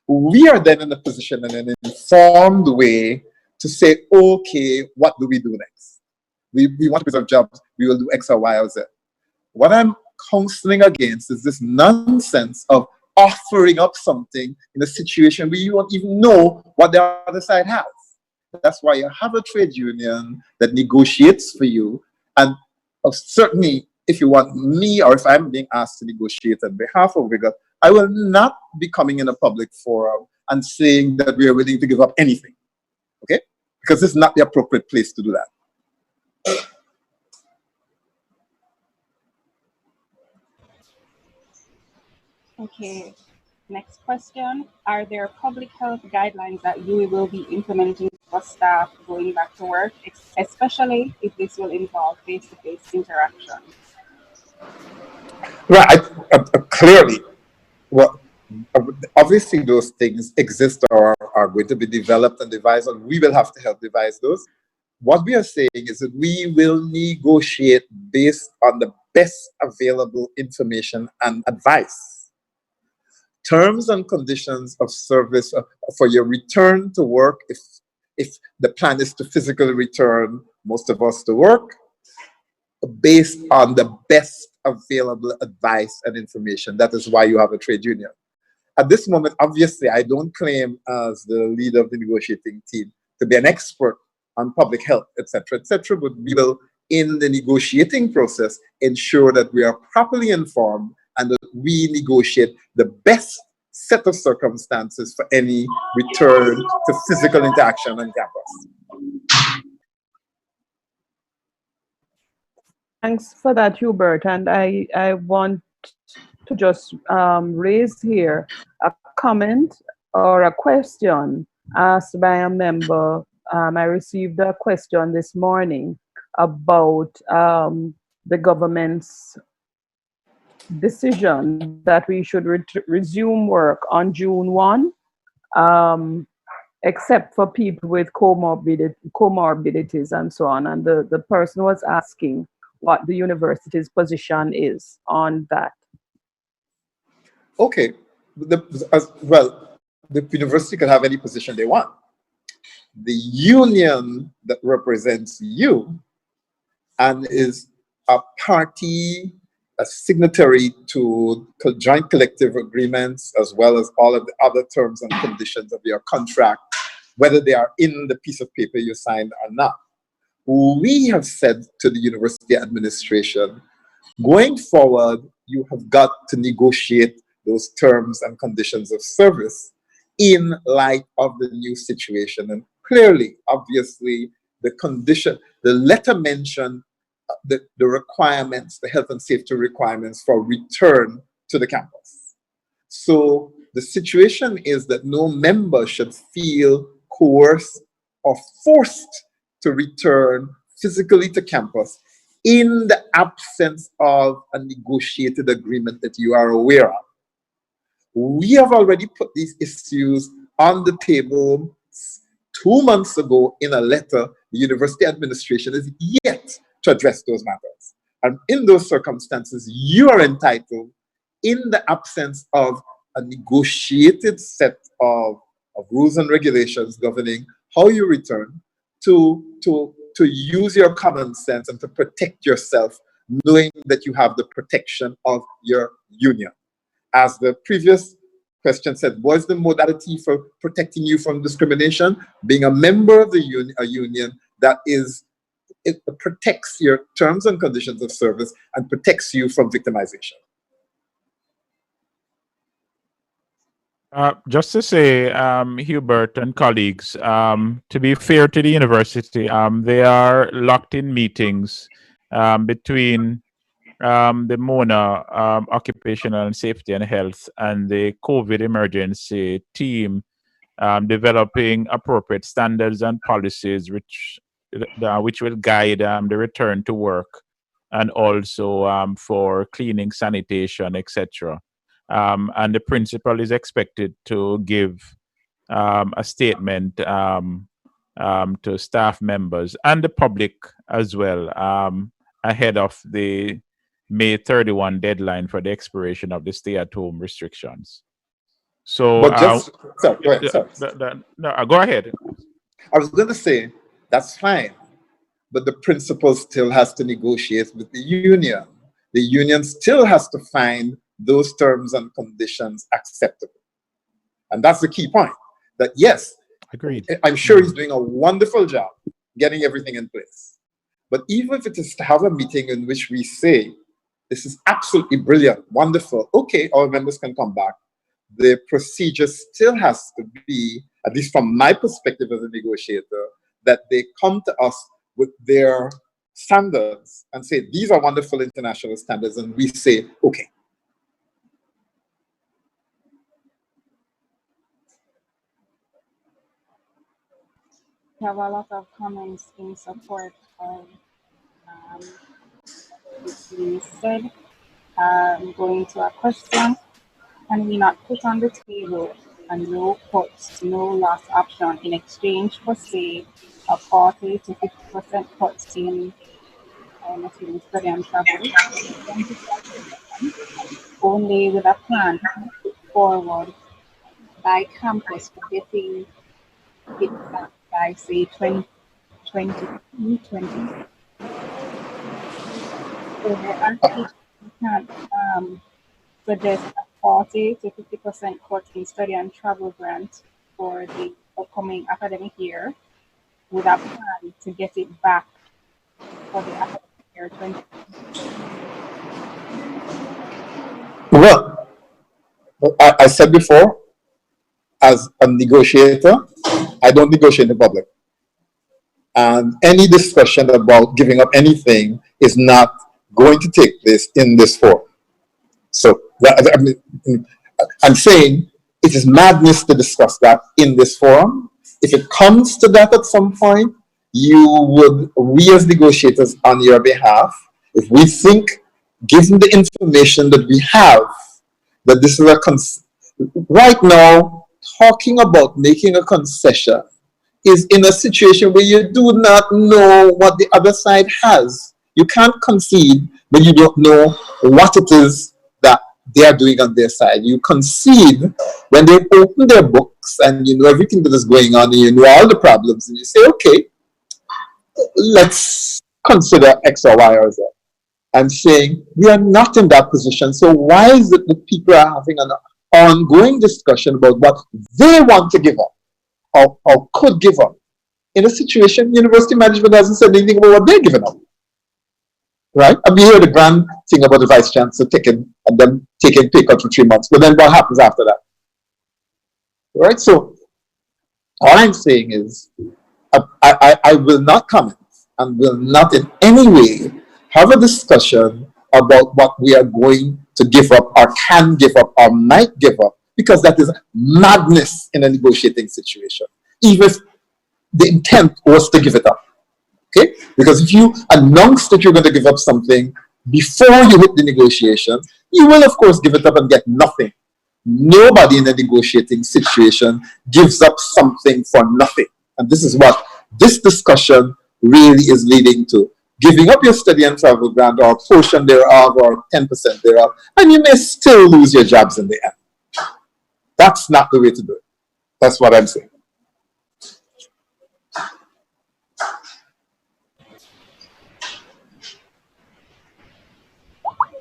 we are then in a position in an informed way to say, okay, what do we do next? We want to preserve jobs, we will do X or Y or Z. What I'm counseling against is this nonsense of offering up something in a situation where you don't even know what the other side has. That's why you have a trade union that negotiates for you. And certainly, if you want me or if I'm being asked to negotiate on behalf of Wigut, I will not be coming in a public forum and saying that we are willing to give up anything. Okay? Because this is not the appropriate place to do that. Okay, next question. Are there public health guidelines that you will be implementing for staff going back to work, especially if this will involve face-to-face interaction? Right, clearly. Well, obviously those things exist or are going to be developed and devised, and we will have to help devise those. What we are saying is that we will negotiate based on the best available information and advice. Terms and conditions of service for your return to work, if the plan is to physically return most of us to work, based on the best available advice and information. That is why you have a trade union. At this moment, obviously, I don't claim as the leader of the negotiating team to be an expert on public health, etc., but we will, in the negotiating process, ensure that we are properly informed and that we negotiate the best set of circumstances for any return to physical interaction on campus. Thanks for that, Hubert. And I want to just raise here a comment or a question asked by a member. I received a question this morning about the government's decision that we should resume work on June 1, except for people with comorbidities and so on. And the person was asking what the university's position is on that. Okay, well, the university can have any position they want. The union that represents you and is a party, a signatory to joint collective agreements, as well as all of the other terms and conditions of your contract, whether they are in the piece of paper you signed or not. We have said to the university administration, going forward, you have got to negotiate those terms and conditions of service in light of the new situation. And clearly, obviously, the letter mentioned the requirements, the health and safety requirements for return to the campus. So the situation is that no member should feel coerced or forced to return physically to campus in the absence of a negotiated agreement that you are aware of. We have already put these issues on the table 2 months ago in a letter. The university administration is yet to address those matters. And in those circumstances, you are entitled, in the absence of a negotiated set of rules and regulations governing how you return, to use your common sense and to protect yourself, knowing that you have the protection of your union. As the previous question said, what is the modality for protecting you from discrimination? Being a member of the union that it protects your terms and conditions of service and protects you from victimization. Just to say, Hubert and colleagues, to be fair to the university, they are locked in meetings between the MONA, Occupational and Safety and Health, and the COVID emergency team, developing appropriate standards and policies which which will guide the return to work, and also for cleaning, sanitation, etc. And the principal is expected to give a statement to staff members and the public as well, ahead of the May 31 deadline for the expiration of the stay-at-home restrictions. So, But just, sorry, go ahead, sorry. no, go ahead. I was going to say, that's fine, but the principal still has to negotiate with the union. The union still has to find those terms and conditions acceptable. And that's the key point, that yes, agreed. I'm sure he's doing a wonderful job getting everything in place. But even if it is to have a meeting in which we say, this is absolutely brilliant, wonderful, okay, our members can come back, the procedure still has to be, at least from my perspective as a negotiator, that they come to us with their standards and say, these are wonderful international standards, and we say, okay. We have a lot of comments in support of what's being said. Going to a question: can we not put on the table a no cuts, no loss option in exchange for, say, a 40 to 50% cuts in study and travel, only with a plan forward by campus for getting it back by, say, 2020, 20. So they're asking if you can suggest a 40 to 50% cut in study and travel grant for the upcoming academic year, with a plan to get it back for the academic year 2020. Well, I said before, as a negotiator, I don't negotiate in public. And any discussion about giving up anything is not going to take place in this forum. So I'm saying it is madness to discuss that in this forum. If it comes to that at some point, we as negotiators on your behalf, if we think, given the information that we have, that this is right now, talking about making a concession is in a situation where you do not know what the other side has. You can't concede when you don't know what it is that they are doing on their side. You concede when they open their books and you know everything that is going on and you know all the problems, and you say, okay, let's consider X or Y or Z. I'm saying we are not in that position. So why is it that people are having an ongoing discussion about what they want to give up or could give up in a situation university management hasn't said anything about what they're giving up? Right? And we hear the grand thing about the vice chancellor taking pay cut for 3 months, but then what happens after that? Right? So all I'm saying is I will not comment and will not in any way have a discussion about what we are going to give up or can give up or might give up, because that is madness in a negotiating situation, even if the intent was to give it up. Okay? Because if you announce that you're going to give up something before you hit the negotiations, you will of course give it up and get nothing. Nobody in a negotiating situation gives up something for nothing. And this is what this discussion really is leading to. Giving up your study and travel grant or a portion thereof or 10% thereof, and you may still lose your jobs in the end. That's not the way to do it. That's what I'm saying.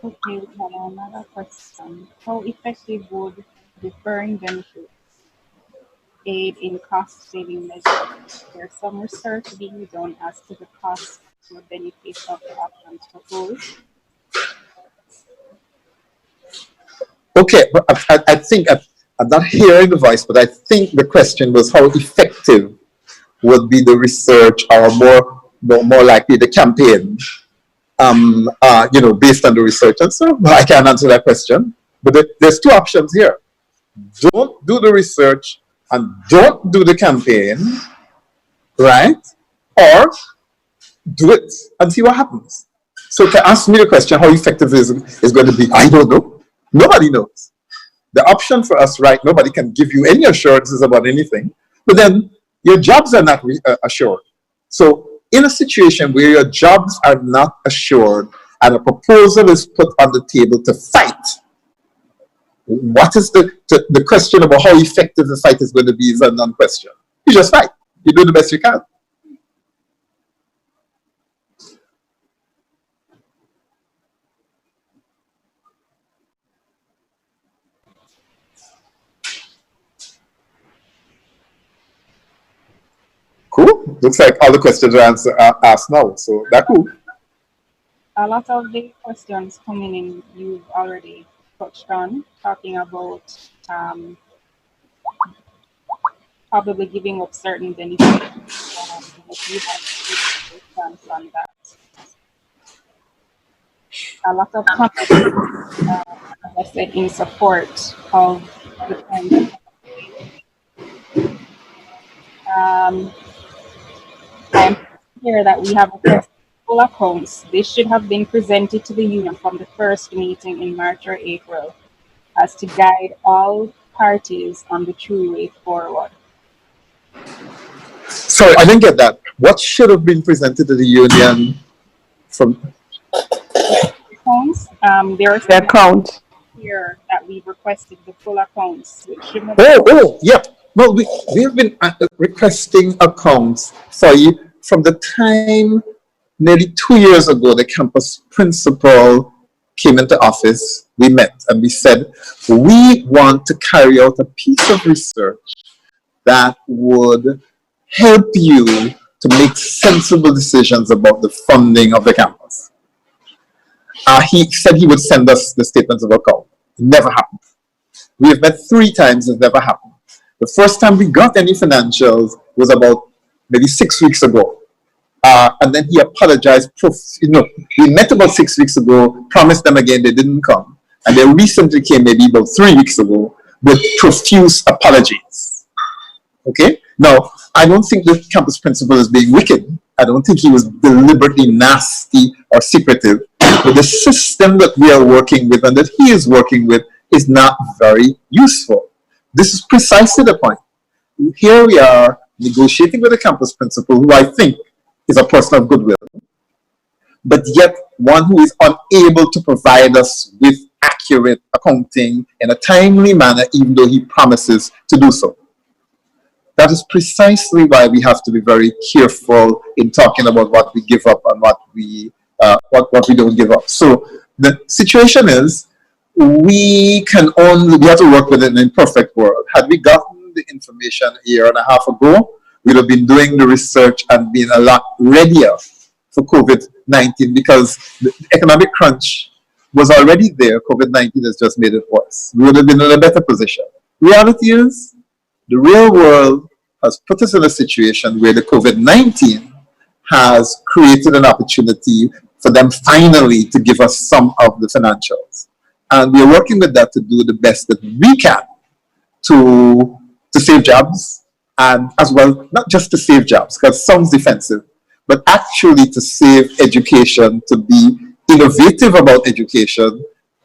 Okay, we have another question. How effective would deferring benefits aid in cost-saving measures? There's some research being done as to the cost or benefits of the options proposed. Okay, but I think I'm not hearing the voice, but I think the question was how effective would be the research, or more likely the campaign, based on the research. And so I can't answer that question. But there's two options here. Don't do the research and don't do the campaign, right? Or do it and see what happens. So to ask me the question, how effective is going to be, I don't know. Nobody knows. The option for us, right, nobody can give you any assurances about anything, but then your jobs are not assured. So in a situation where your jobs are not assured and a proposal is put on the table to fight, what is the question about how effective the fight is going to be is a non-question. You just fight. You do the best you can. Cool. Looks like all the questions are asked now, so that's cool. A lot of the questions coming in, you've already touched on, talking about probably giving up certain benefits. But you have a response on that. A lot of comments, as I said, in support of the point. I'm here that we have a full accounts. This should have been presented to the union from the first meeting in March or April as to guide all parties on the true way forward. Sorry, I didn't get that. What should have been presented to the union from Accounts, there are The account. here that we've requested the full accounts, which should have yeah. Well, we have been requesting accounts for you from the time nearly 2 years ago. The campus principal came into office. We met and we said we want to carry out a piece of research that would help you to make sensible decisions about the funding of the campus. He said he would send us the statements of account. It never happened. We have met 3 times, it never happened. The first time we got any financials was about maybe 6 weeks ago. And then he apologized. We met about 6 weeks ago, promised them again, they didn't come. And they recently came maybe about 3 weeks ago with profuse apologies. Okay? Now, I don't think the campus principal is being wicked. I don't think he was deliberately nasty or secretive. But the system that we are working with and that he is working with is not very useful. This is precisely the point. Here we are negotiating with the campus principal, who I think is a person of goodwill, but yet one who is unable to provide us with accurate accounting in a timely manner, even though he promises to do so. That is precisely why we have to be very careful in talking about what we give up and what we don't give up. So the situation is, we have to work with an imperfect world. Had we gotten the information a year and a half ago, we'd have been doing the research and been a lot readier for COVID-19, because the economic crunch was already there. COVID-19 has just made it worse. We would have been in a better position. Reality is, the real world has put us in a situation where the COVID-19 has created an opportunity for them finally to give us some of the financials. And we're working with that to do the best that we can to save jobs, and as well, not just to save jobs, because it sounds defensive, but actually to save education, to be innovative about education,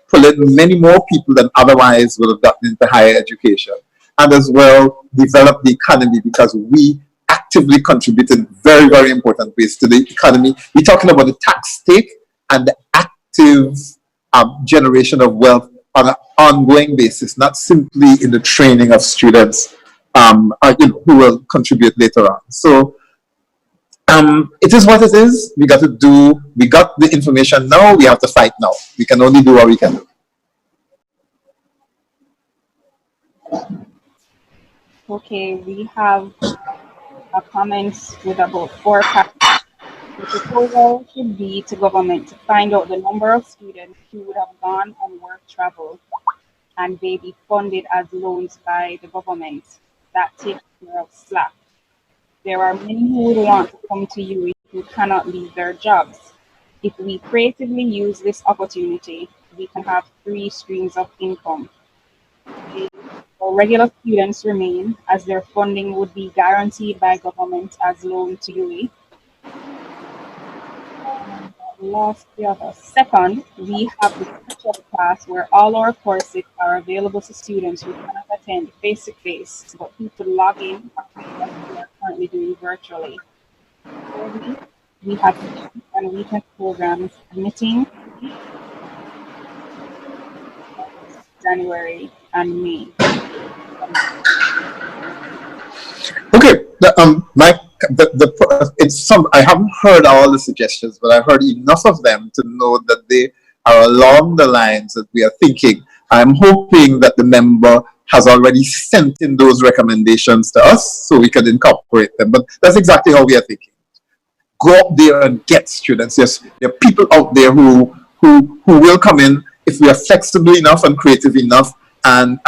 pull in many more people than otherwise would have gotten into higher education, and as well develop the economy, because we actively contribute in very, very important ways to the economy. We're talking about the tax take and the active generation of wealth on an ongoing basis, not simply in the training of students who will contribute later on. So it is what it is. We got the information now, we have to fight now. We can only do what we can do. Okay, we have a comments with about 4 passages. The proposal should be to government to find out the number of students who would have gone on work travel and they be funded as loans by the government. That takes care of slack. There are many who would want to come to UAE who cannot leave their jobs. If we creatively use this opportunity, we can have 3 streams of income. For regular students remain, as their funding would be guaranteed by government as loan to UAE. lost the other. Second, we have the virtual class where all our courses are available to students who cannot attend face-to-face, but who could log in as we are currently doing virtually. Thirdly, we have evening and weekend programs admitting January and May. Okay, it's some. I haven't heard all the suggestions, but I heard enough of them to know that they are along the lines that we are thinking. I'm hoping that the member has already sent in those recommendations to us so we can incorporate them. But that's exactly how we are thinking. Go out there and get students. Yes, there are people out there who will come in if we are flexible enough and creative enough and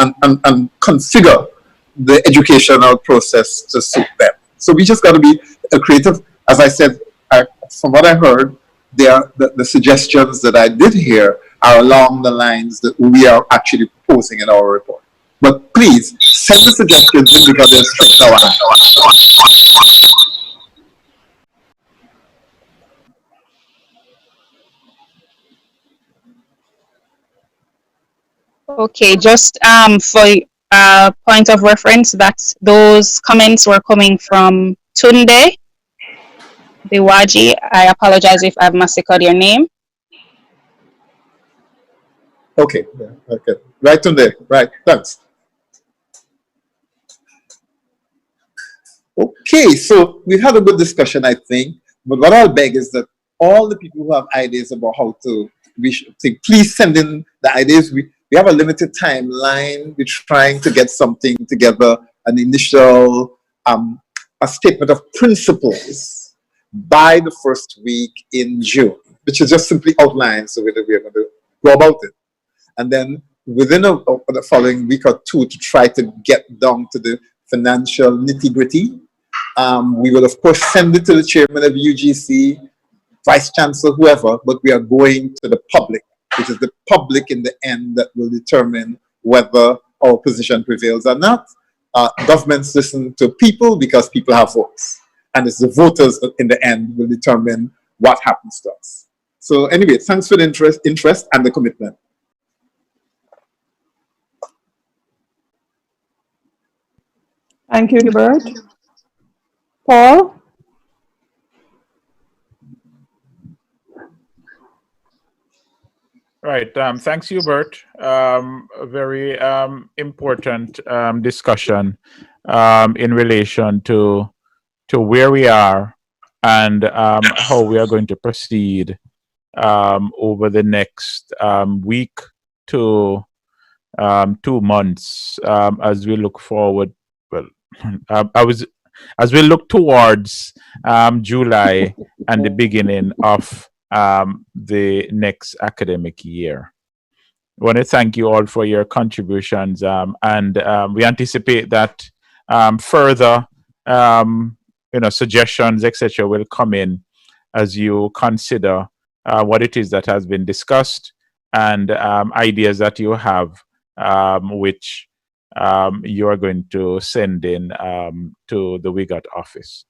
configure the educational process to suit them. So we just got to be creative. As I said, from what I heard, the suggestions that I did hear are along the lines that we are actually proposing in our report. But please send the suggestions in because they're straight to our hand. Okay, just for point of reference, that those comments were coming from Tunde Biwaji. I apologize if I've massacred your name. Okay, yeah, okay. Right, Tunde. Right, thanks. Okay, so we've had a good discussion, I think. But what I'll beg is that all the people who have ideas about how to, we should think, please send in the ideas. We have a limited timeline. We're trying to get something together, an initial, a statement of principles by the first week in June, which is just simply outlines the way that we're going to go about it. And then within the following week or two to try to get down to the financial nitty-gritty. We will, of course, send it to the chairman of UGC, vice chancellor, whoever, but we are going to the public. It is the public in the end that will determine whether our position prevails or not. Governments listen to people because people have votes. And it's the voters that in the end will determine what happens to us. So anyway, thanks for the interest and the commitment. Thank you, Hubert. Paul? Right. Thanks, Hubert. A very important discussion in relation to where we are and how we are going to proceed over the next week to 2 months as we look forward. Well, as we look towards July and the beginning of the next academic year. I want to thank you all for your contributions, and we anticipate that further suggestions, etc., will come in as you consider what it is that has been discussed and ideas that you have, which you are going to send in to the Wigut office.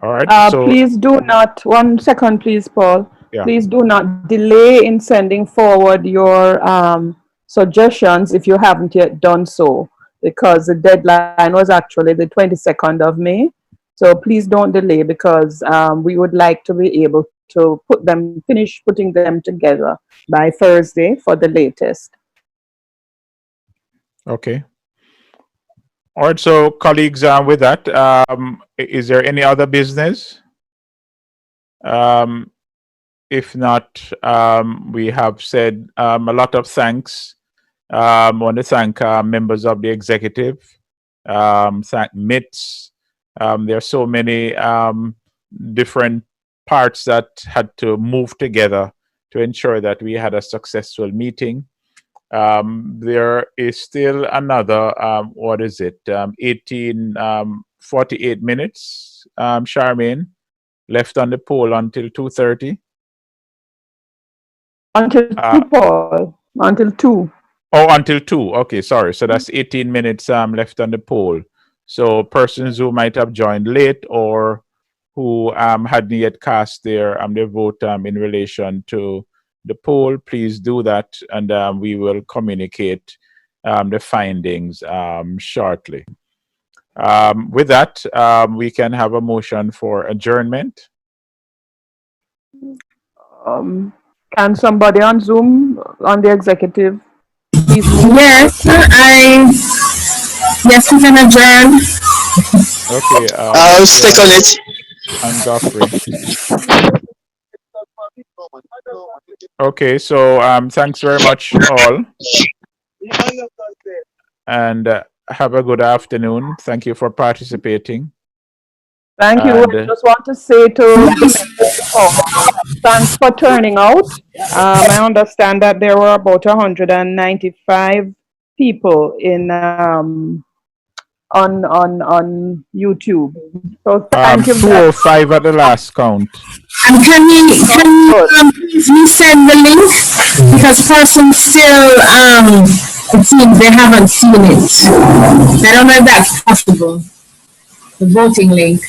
All right. So please do not, 1 second, please, Paul. Yeah. Please do not delay in sending forward your suggestions if you haven't yet done so, because the deadline was actually the 22nd of May. So please don't delay, because we would like to be able to finish putting them together by Thursday for the latest. Okay. All right, so colleagues, with that, is there any other business? If not, we have said a lot of thanks. I want to thank members of the executive, thank MITS. There are so many different parts that had to move together to ensure that we had a successful meeting. There is still another, 48 minutes, Charmaine, left on the poll until 2:30. Until 2, Paul. Until 2. Oh, until 2. Okay, sorry. So that's 18 minutes left on the poll. So persons who might have joined late or who hadn't yet cast their vote in relation to the poll, please do that, and we will communicate the findings shortly. With that, we can have a motion for adjournment. Can somebody on Zoom, on the executive, please move? Yes, yes, we can adjourn. Okay. I'll stick on it. And Godfrey. Okay, so thanks very much all, and have a good afternoon. Thank you for participating. Thank you. And, I just want to say to the members thanks for turning out. I understand that there were about 195 people in on YouTube. So thank you. 205 at the last count. And can you please resend the link, because persons still it seems they haven't seen it. I don't know if that's possible. The voting link.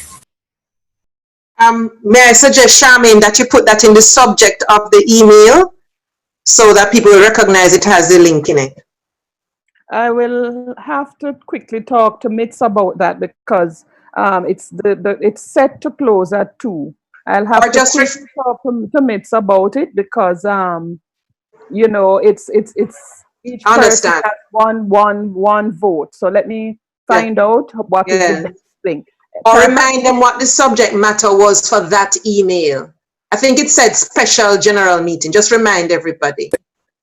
May I suggest, Charmaine, that you put that in the subject of the email so that people will recognize it has the link in it? I will have to quickly talk to Mitz about that, because it's set to close at 2. I'll have Or to just quickly talk to Mitz about it, because you know, it's each person Understand. has one vote. So let me find out what is the best thing. Or remind them what the subject matter was for that email. I think it said special general meeting. Just remind everybody.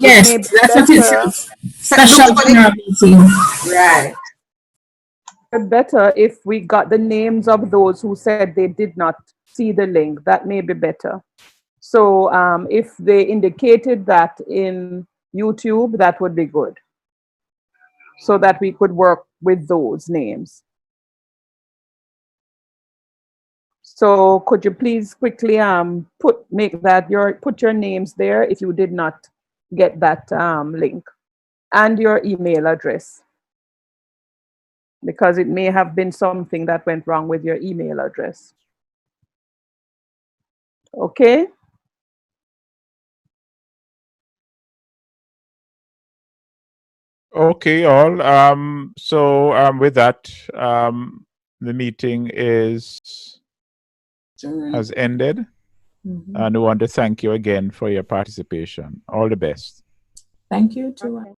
Yes, that's what it says. Special general meeting. Right. Better if we got the names of those who said they did not see the link. That may be better. So if they indicated that in YouTube, that would be good, so that we could work with those names. So could you please quickly put your names there if you did not get that link, and your email address, because it may have been something that went wrong with your email address. Okay. Okay, all. So with that, the meeting has ended, and we want to thank you again for your participation. All the best. Thank you too.